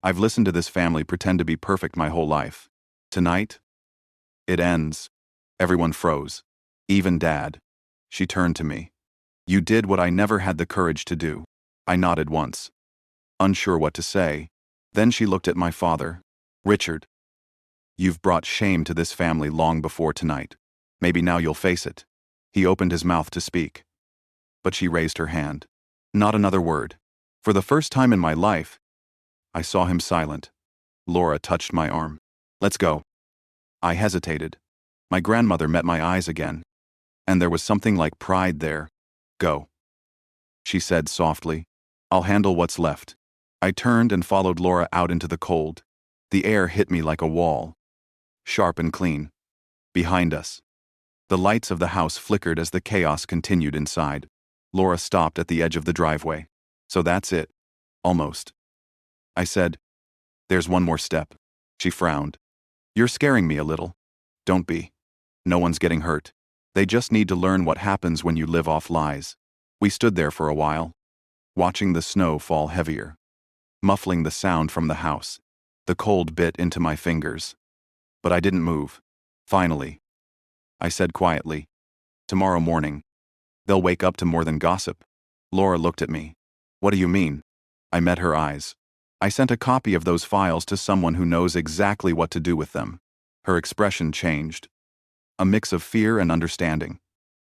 I've listened to this family pretend to be perfect my whole life. Tonight, it ends." Everyone froze. Even Dad. She turned to me. "You did what I never had the courage to do." I nodded once, unsure what to say. Then she looked at my father. "Richard, you've brought shame to this family long before tonight. Maybe now you'll face it." He opened his mouth to speak, but she raised her hand. Not another word. For the first time in my life, I saw him silent. Laura touched my arm. "Let's go." I hesitated. My grandmother met my eyes again, and there was something like pride there. "Go," she said softly. "I'll handle what's left." I turned and followed Laura out into the cold. The air hit me like a wall, sharp and clean. Behind us, the lights of the house flickered as the chaos continued inside. Laura stopped at the edge of the driveway. "So that's it. Almost." I said, "There's one more step." She frowned. "You're scaring me a little." "Don't be. No one's getting hurt. They just need to learn what happens when you live off lies." We stood there for a while, watching the snow fall heavier, muffling the sound from the house. The cold bit into my fingers. But I didn't move. Finally, I said quietly, "Tomorrow morning, they'll wake up to more than gossip." Laura looked at me. "What do you mean?" I met her eyes. "I sent a copy of those files to someone who knows exactly what to do with them." Her expression changed. A mix of fear and understanding.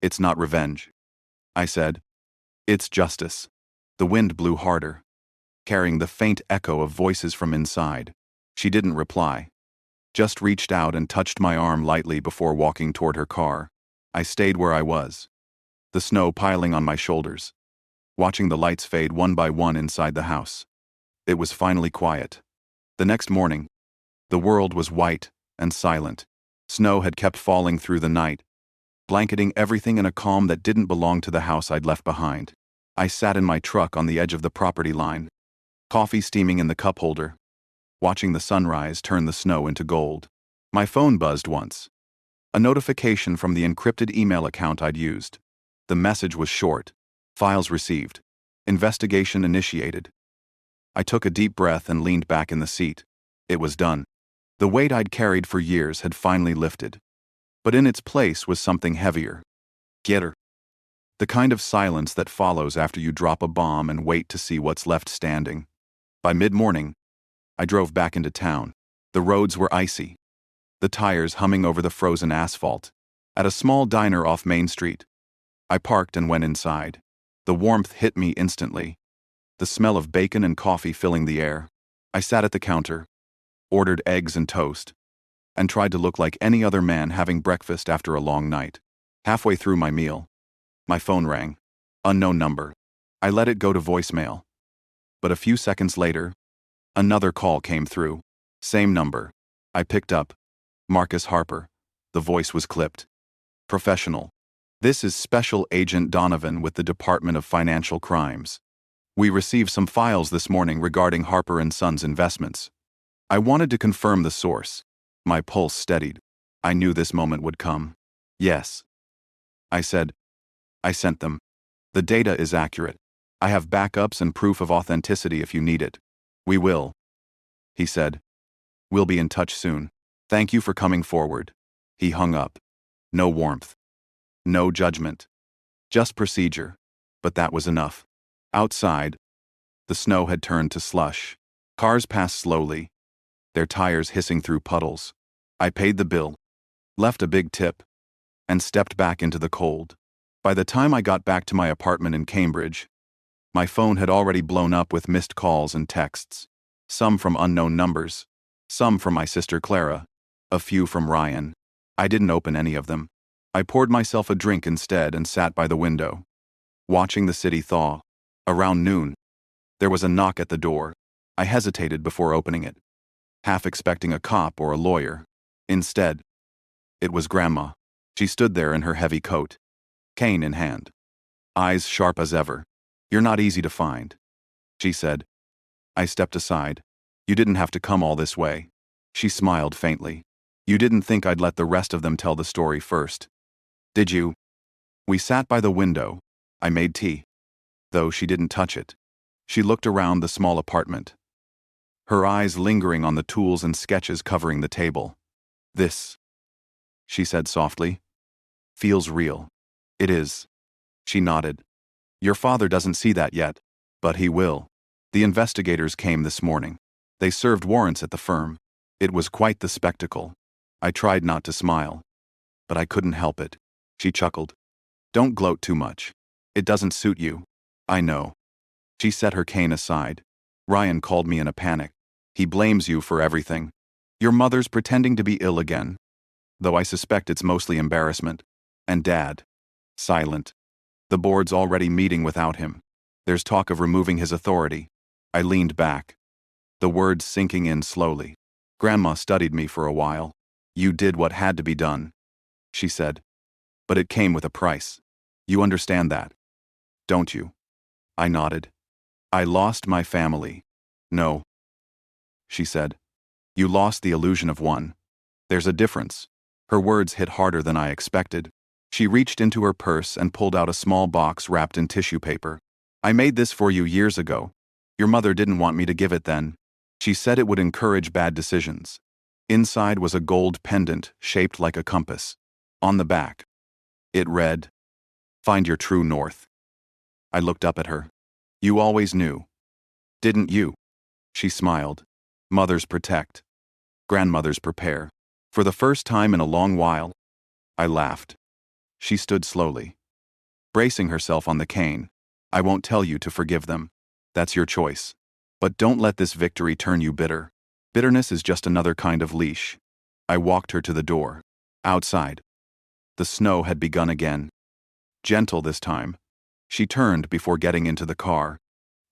"It's not revenge," I said. "It's justice." The wind blew harder, carrying the faint echo of voices from inside. She didn't reply. just reached out and touched my arm lightly before walking toward her car. I stayed where I was, the snow piling on my shoulders, watching the lights fade one by one inside the house. It was finally quiet. The next morning, the world was white and silent. Snow had kept falling through the night, blanketing everything in a calm that didn't belong to the house I'd left behind. I sat in my truck on the edge of the property line, coffee steaming in the cup holder, watching the sunrise turn the snow into gold. My phone buzzed once. A notification from the encrypted email account I'd used. The message was short. Files received. Investigation initiated. I took a deep breath and leaned back in the seat. It was done. The weight I'd carried for years had finally lifted. But in its place was something heavier. Getter. The kind of silence that follows after you drop a bomb and wait to see what's left standing. By mid-morning, I drove back into town. The roads were icy, the tires humming over the frozen asphalt. At a small diner off Main Street, I parked and went inside. The warmth hit me instantly, the smell of bacon and coffee filling the air. I sat at the counter, ordered eggs and toast, and tried to look like any other man having breakfast after a long night. Halfway through my meal, my phone rang. Unknown number. I let it go to voicemail. But a few seconds later, another call came through. Same number. I picked up. Marcus Harper. The voice was clipped. Professional. This is Special Agent Donovan with the Department of Financial Crimes. We received some files this morning regarding Harper & Sons investments. I wanted to confirm the source. My pulse steadied. I knew this moment would come. Yes. I said. I sent them. The data is accurate. I have backups and proof of authenticity if you need it. We will. He said. We'll be in touch soon. Thank you for coming forward. He hung up. No warmth. No judgment. Just procedure. But that was enough. Outside, the snow had turned to slush. Cars passed slowly, their tires hissing through puddles. I paid the bill, left a big tip, and stepped back into the cold. By the time I got back to my apartment in Cambridge, my phone had already blown up with missed calls and texts. Some from unknown numbers, some from my sister Clara, a few from Ryan. I didn't open any of them. I poured myself a drink instead and sat by the window, watching the city thaw. Around noon, there was a knock at the door. I hesitated before opening it, half expecting a cop or a lawyer. Instead, it was Grandma. She stood there in her heavy coat, cane in hand, eyes sharp as ever. You're not easy to find, she said. I stepped aside. You didn't have to come all this way. She smiled faintly. You didn't think I'd let the rest of them tell the story first, did you? We sat by the window. I made tea, though she didn't touch it. She looked around the small apartment, her eyes lingering on the tools and sketches covering the table. This, she said softly, feels real. It is. She nodded. Your father doesn't see that yet, but he will. The investigators came this morning. They served warrants at the firm. It was quite the spectacle. I tried not to smile, but I couldn't help it. She chuckled. Don't gloat too much. It doesn't suit you. I know. She set her cane aside. Ryan called me in a panic. He blames you for everything. Your mother's pretending to be ill again, though I suspect it's mostly embarrassment. And Dad. Silent. The board's already meeting without him. There's talk of removing his authority. I leaned back, the words sinking in slowly. Grandma studied me for a while. You did what had to be done, she said. But it came with a price. You understand that, don't you? I nodded. I lost my family. No, she said. You lost the illusion of one. There's a difference. Her words hit harder than I expected. She reached into her purse and pulled out a small box wrapped in tissue paper. I made this for you years ago. Your mother didn't want me to give it then. She said it would encourage bad decisions. Inside was a gold pendant shaped like a compass. On the back, it read, Find your true north. I looked up at her. You always knew, didn't you? She smiled. Mothers protect. Grandmothers prepare. For the first time in a long while, I laughed. She stood slowly, bracing herself on the cane. I won't tell you to forgive them. That's your choice. But don't let this victory turn you bitter. Bitterness is just another kind of leash. I walked her to the door. Outside, the snow had begun again. Gentle this time. She turned before getting into the car.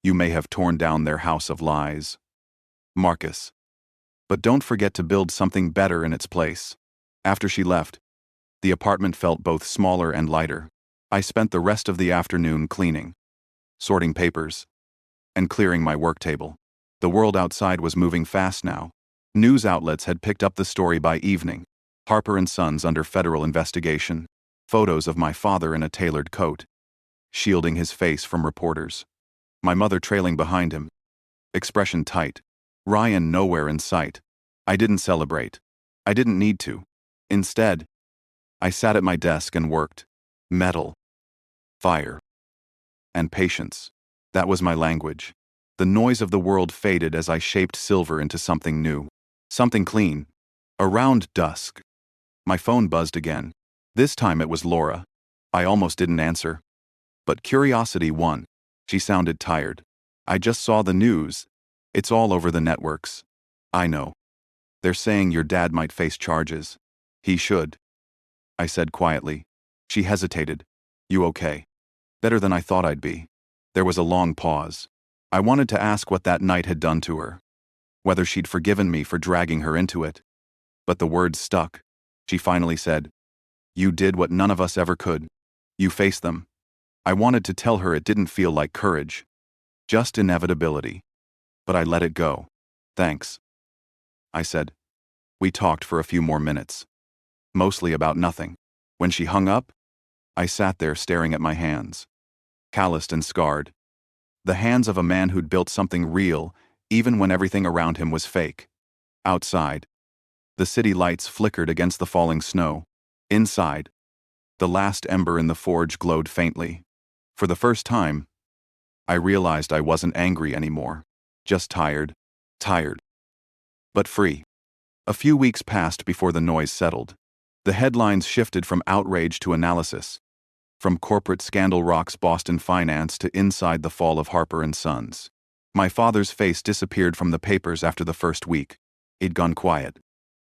You may have torn down their house of lies, Marcus, but don't forget to build something better in its place. After she left, the apartment felt both smaller and lighter. I spent the rest of the afternoon cleaning, sorting papers, and clearing my work table. The world outside was moving fast now. News outlets had picked up the story by evening. Harper and Sons under federal investigation. Photos of my father in a tailored coat, shielding his face from reporters. My mother trailing behind him, expression tight. Ryan nowhere in sight. I didn't celebrate. I didn't need to. Instead, I sat at my desk and worked. Metal, fire, and patience. That was my language. The noise of the world faded as I shaped silver into something new. Something clean. Around dusk, my phone buzzed again. This time it was Laura. I almost didn't answer. But curiosity won. She sounded tired. I just saw the news. It's all over the networks. I know. They're saying your dad might face charges. He should, I said quietly. She hesitated. You okay? Better than I thought I'd be. There was a long pause. I wanted to ask what that night had done to her. Whether she'd forgiven me for dragging her into it. But the words stuck. She finally said, You did what none of us ever could. You faced them. I wanted to tell her it didn't feel like courage. Just inevitability. But I let it go. Thanks, I said. We talked for a few more minutes. Mostly about nothing. When she hung up, I sat there staring at my hands. Calloused and scarred. The hands of a man who'd built something real, even when everything around him was fake. Outside, the city lights flickered against the falling snow. Inside, the last ember in the forge glowed faintly. For the first time, I realized I wasn't angry anymore. Just tired. But free. A few weeks passed before the noise settled. The headlines shifted from outrage to analysis. From corporate scandal rocks Boston finance to inside the fall of Harper and Sons. My father's face disappeared from the papers after the first week. He'd gone quiet.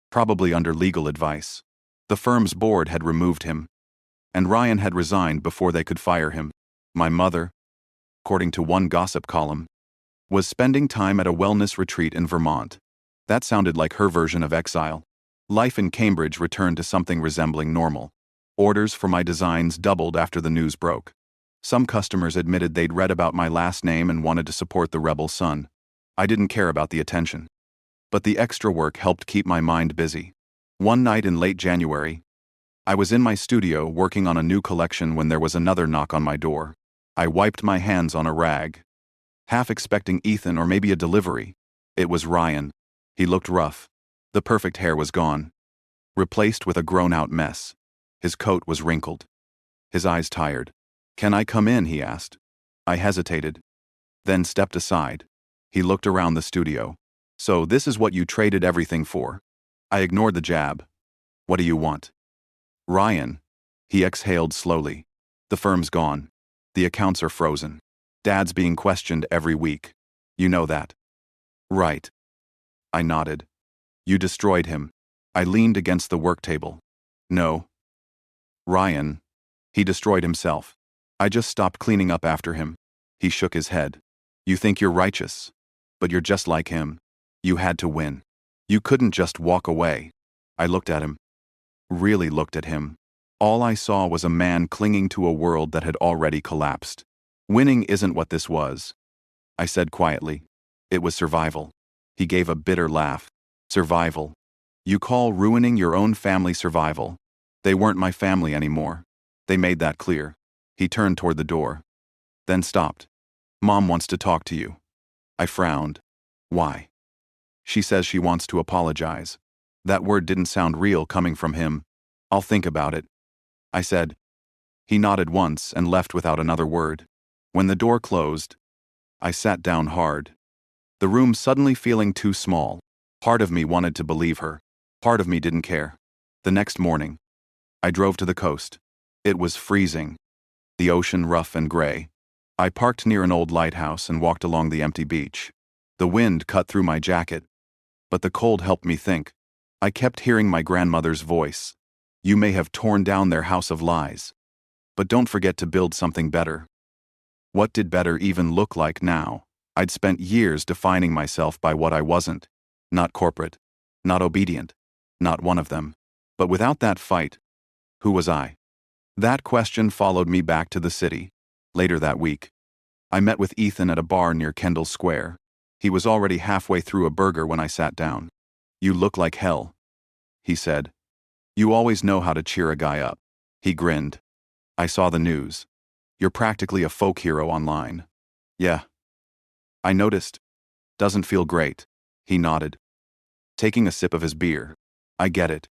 Probably under legal advice. The firm's board had removed him. And Ryan had resigned before they could fire him. My mother, according to one gossip column, was spending time at a wellness retreat in Vermont. That sounded like her version of exile. Life in Cambridge returned to something resembling normal. Orders for my designs doubled after the news broke. Some customers admitted they'd read about my last name and wanted to support the rebel son. I didn't care about the attention. But the extra work helped keep my mind busy. One night in late January, I was in my studio working on a new collection when there was another knock on my door. I wiped my hands on a rag, half expecting Ethan or maybe a delivery. It was Ryan. He looked rough. The perfect hair was gone, replaced with a grown-out mess. His coat was wrinkled. His eyes tired. Can I come in? He asked. I hesitated, then stepped aside. He looked around the studio. So this is what you traded everything for? I ignored the jab. What do you want? Ryan. He exhaled slowly. The firm's gone. The accounts are frozen. Dad's being questioned every week. You know that. Right. I nodded. You destroyed him. I leaned against the work table. No. Ryan. He destroyed himself. I just stopped cleaning up after him. He shook his head. You think you're righteous. But you're just like him. You had to win. You couldn't just walk away. I looked at him. Really looked at him. All I saw was a man clinging to a world that had already collapsed. Winning isn't what this was, I said quietly. It was survival. He gave a bitter laugh. Survival. You call ruining your own family survival. They weren't my family anymore. They made that clear. He turned toward the door, then stopped. Mom wants to talk to you. I frowned. Why? She says she wants to apologize. That word didn't sound real coming from him. I'll think about it, I said. He nodded once and left without another word. When the door closed, I sat down hard. The room suddenly feeling too small. Part of me wanted to believe her. Part of me didn't care. The next morning, I drove to the coast. It was freezing. The ocean rough and gray. I parked near an old lighthouse and walked along the empty beach. The wind cut through my jacket, but the cold helped me think. I kept hearing my grandmother's voice. You may have torn down their house of lies, but don't forget to build something better. What did better even look like now? I'd spent years defining myself by what I wasn't. Not corporate, not obedient, not one of them. But without that fight, who was I? That question followed me back to the city. Later that week, I met with Ethan at a bar near Kendall Square. He was already halfway through a burger when I sat down. You look like hell, he said. You always know how to cheer a guy up. He grinned. I saw the news. You're practically a folk hero online. Yeah. I noticed. Doesn't feel great. He nodded, taking a sip of his beer. I get it.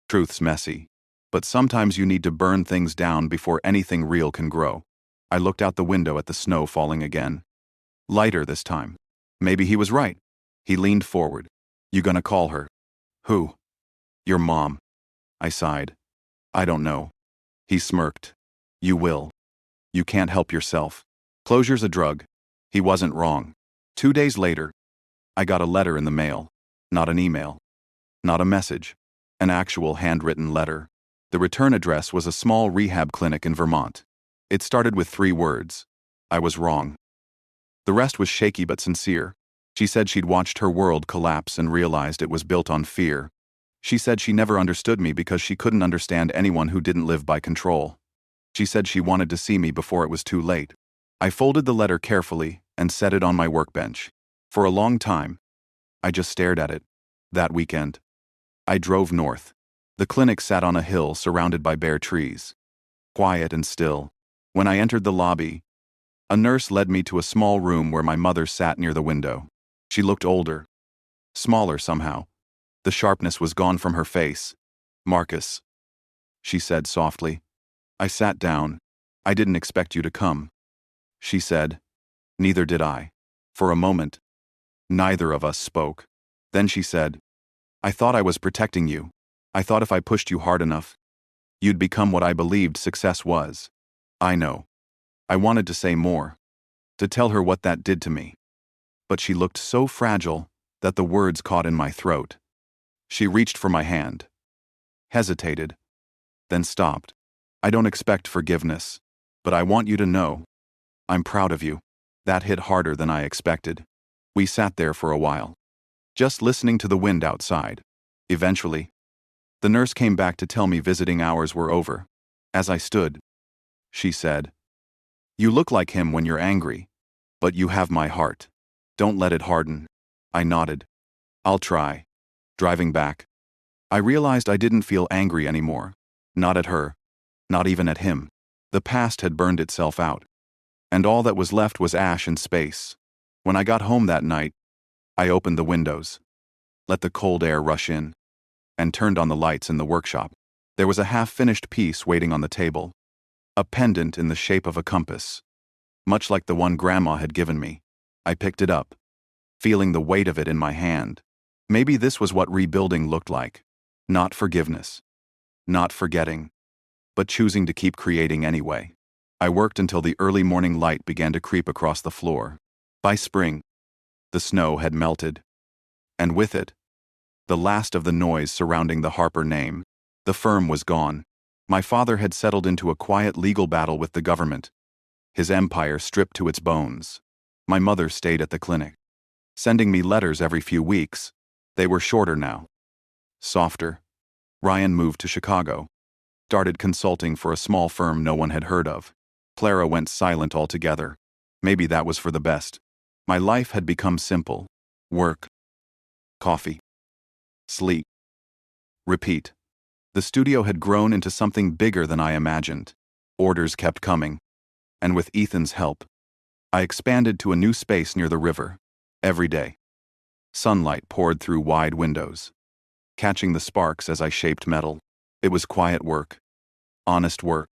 Truth's messy. But sometimes you need to burn things down before anything real can grow. I looked out the window at the snow falling again. Lighter this time. Maybe he was right. He leaned forward. You gonna call her? Who? Your mom. I sighed. I don't know. He smirked. You will. You can't help yourself. Closure's a drug. He wasn't wrong. 2 days later, I got a letter in the mail. Not an email. Not a message. An actual handwritten letter. The return address was a small rehab clinic in Vermont. It started with 3 words. I was wrong. The rest was shaky but sincere. She said she'd watched her world collapse and realized it was built on fear. She said she never understood me because she couldn't understand anyone who didn't live by control. She said she wanted to see me before it was too late. I folded the letter carefully and set it on my workbench. For a long time, I just stared at it. That weekend, I drove north. The clinic sat on a hill surrounded by bare trees. Quiet and still. When I entered the lobby, a nurse led me to a small room where my mother sat near the window. She looked older. Smaller somehow. The sharpness was gone from her face. Marcus, she said softly. I sat down. I didn't expect you to come. She said. Neither did I. For a moment, neither of us spoke. Then she said, I thought I was protecting you. I thought if I pushed you hard enough, you'd become what I believed success was. I know. I wanted to say more. To tell her what that did to me. But she looked so fragile that the words caught in my throat. She reached for my hand. Hesitated. Then stopped. I don't expect forgiveness, but I want you to know. I'm proud of you. That hit harder than I expected. We sat there for a while, just listening to the wind outside. Eventually, the nurse came back to tell me visiting hours were over. As I stood, she said, You look like him when you're angry, but you have my heart. Don't let it harden. I nodded. I'll try. Driving back, I realized I didn't feel angry anymore. Not at her. Not even at him. The past had burned itself out. And all that was left was ash and space. When I got home that night, I opened the windows, let the cold air rush in, and turned on the lights in the workshop. There was a half-finished piece waiting on the table. A pendant in the shape of a compass. Much like the one Grandma had given me. I picked it up, feeling the weight of it in my hand. Maybe this was what rebuilding looked like. Not forgiveness. Not forgetting. But choosing to keep creating anyway. I worked until the early morning light began to creep across the floor. By spring, the snow had melted. And with it, the last of the noise surrounding the Harper name. The firm was gone. My father had settled into a quiet legal battle with the government. His empire stripped to its bones. My mother stayed at the clinic, sending me letters every few weeks. They were shorter now. Softer. Ryan moved to Chicago. Started consulting for a small firm no one had heard of. Clara went silent altogether. Maybe that was for the best. My life had become simple. Work. Coffee. Sleep. Repeat. The studio had grown into something bigger than I imagined. Orders kept coming. And with Ethan's help, I expanded to a new space near the river. Every day. Sunlight poured through wide windows, catching the sparks as I shaped metal. It was quiet work. Honest work.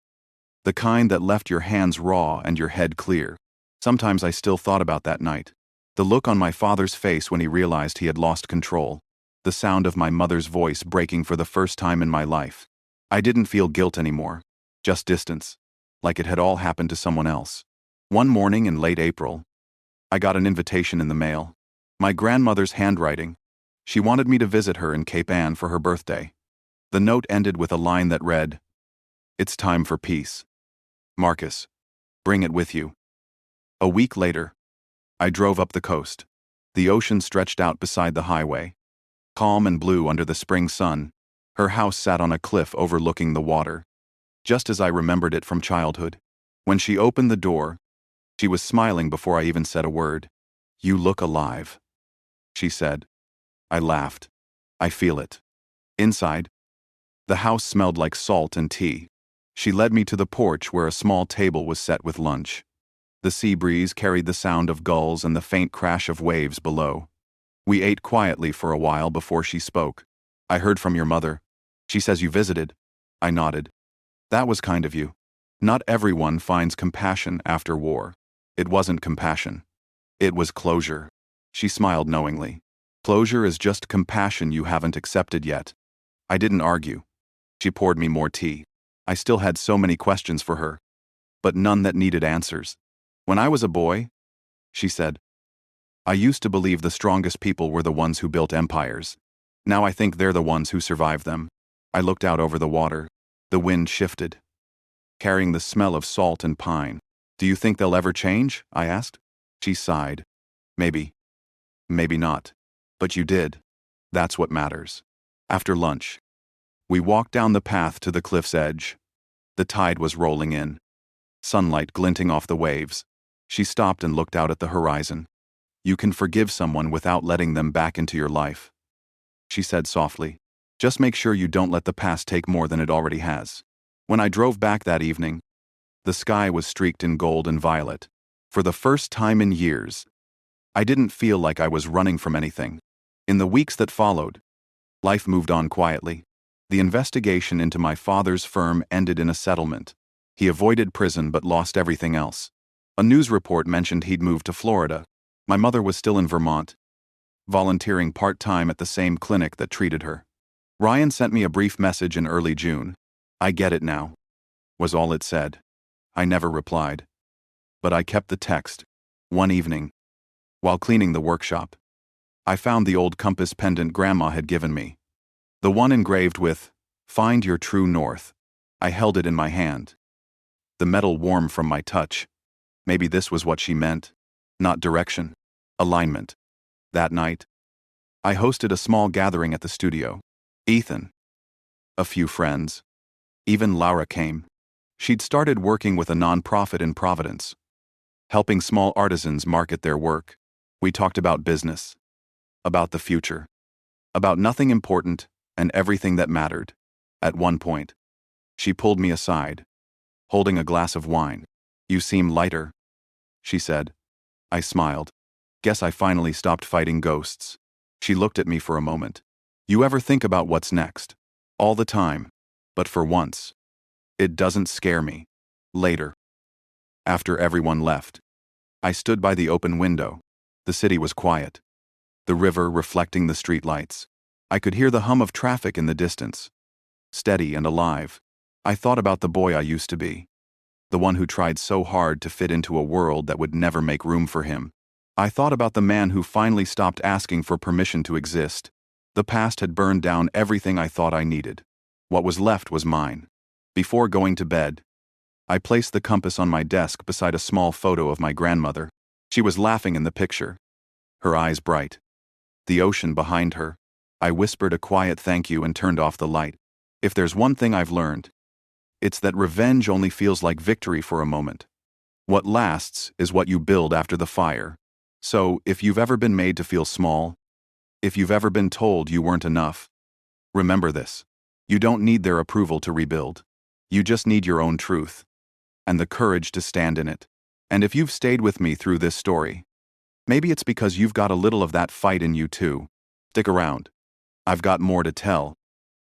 The kind that left your hands raw and your head clear. Sometimes I still thought about that night. The look on my father's face when he realized he had lost control. The sound of my mother's voice breaking for the first time in my life. I didn't feel guilt anymore. Just distance. Like it had all happened to someone else. One morning in late April, I got an invitation in the mail. My grandmother's handwriting. She wanted me to visit her in Cape Ann for her birthday. The note ended with a line that read, "It's time for peace. Marcus, bring it with you." A week later, I drove up the coast. The ocean stretched out beside the highway, calm and blue under the spring sun. Her house sat on a cliff overlooking the water, just as I remembered it from childhood. When she opened the door, she was smiling before I even said a word. "You look alive," she said. I laughed. "I feel it." Inside, the house smelled like salt and tea. She led me to the porch where a small table was set with lunch. The sea breeze carried the sound of gulls and the faint crash of waves below. We ate quietly for a while before she spoke. "I heard from your mother. She says you visited." I nodded. "That was kind of you." Not everyone finds compassion after war. It wasn't compassion. It was closure. She smiled knowingly. Closure is just compassion you haven't accepted yet. I didn't argue. She poured me more tea. I still had so many questions for her, but none that needed answers. "When I was a boy," she said, "I used to believe the strongest people were the ones who built empires. Now I think they're the ones who survive them." I looked out over the water. The wind shifted, carrying the smell of salt and pine. "Do you think they'll ever change?" I asked. She sighed. "Maybe. Maybe not. But you did. That's what matters." After lunch, we walked down the path to the cliff's edge. The tide was rolling in, sunlight glinting off the waves. She stopped and looked out at the horizon. "You can forgive someone without letting them back into your life," she said softly. "Just make sure you don't let the past take more than it already has." When I drove back that evening, the sky was streaked in gold and violet. For the first time in years, I didn't feel like I was running from anything. In the weeks that followed, life moved on quietly. The investigation into my father's firm ended in a settlement. He avoided prison but lost everything else. A news report mentioned he'd moved to Florida. My mother was still in Vermont, volunteering part-time at the same clinic that treated her. Ryan sent me a brief message in early June. "I get it now," was all it said. I never replied. But I kept the text. One evening, while cleaning the workshop, I found the old compass pendant Grandma had given me. The one engraved with, "Find your true north." I held it in my hand, the metal warm from my touch. Maybe this was what she meant. Not direction, alignment. That night, I hosted a small gathering at the studio. Ethan, a few friends, even Laura came. She'd started working with a nonprofit in Providence, helping small artisans market their work. We talked about business, about the future, about nothing important and everything that mattered. At one point, she pulled me aside, holding a glass of wine. "You seem lighter," she said. I smiled. "Guess I finally stopped fighting ghosts." She looked at me for a moment. "You ever think about what's next?" "All the time. But for once, it doesn't scare me." Later, after everyone left, I stood by the open window. The city was quiet, the river reflecting the streetlights. I could hear the hum of traffic in the distance, steady and alive. I thought about the boy I used to be, the one who tried so hard to fit into a world that would never make room for him. I thought about the man who finally stopped asking for permission to exist. The past had burned down everything I thought I needed. What was left was mine. Before going to bed, I placed the compass on my desk beside a small photo of my grandmother. She was laughing in the picture, her eyes bright. The ocean behind her. I whispered a quiet thank you and turned off the light. If there's one thing I've learned, it's that revenge only feels like victory for a moment. What lasts is what you build after the fire. So, if you've ever been made to feel small, if you've ever been told you weren't enough, remember this. You don't need their approval to rebuild. You just need your own truth, and the courage to stand in it. And if you've stayed with me through this story, maybe it's because you've got a little of that fight in you too. Stick around. I've got more to tell.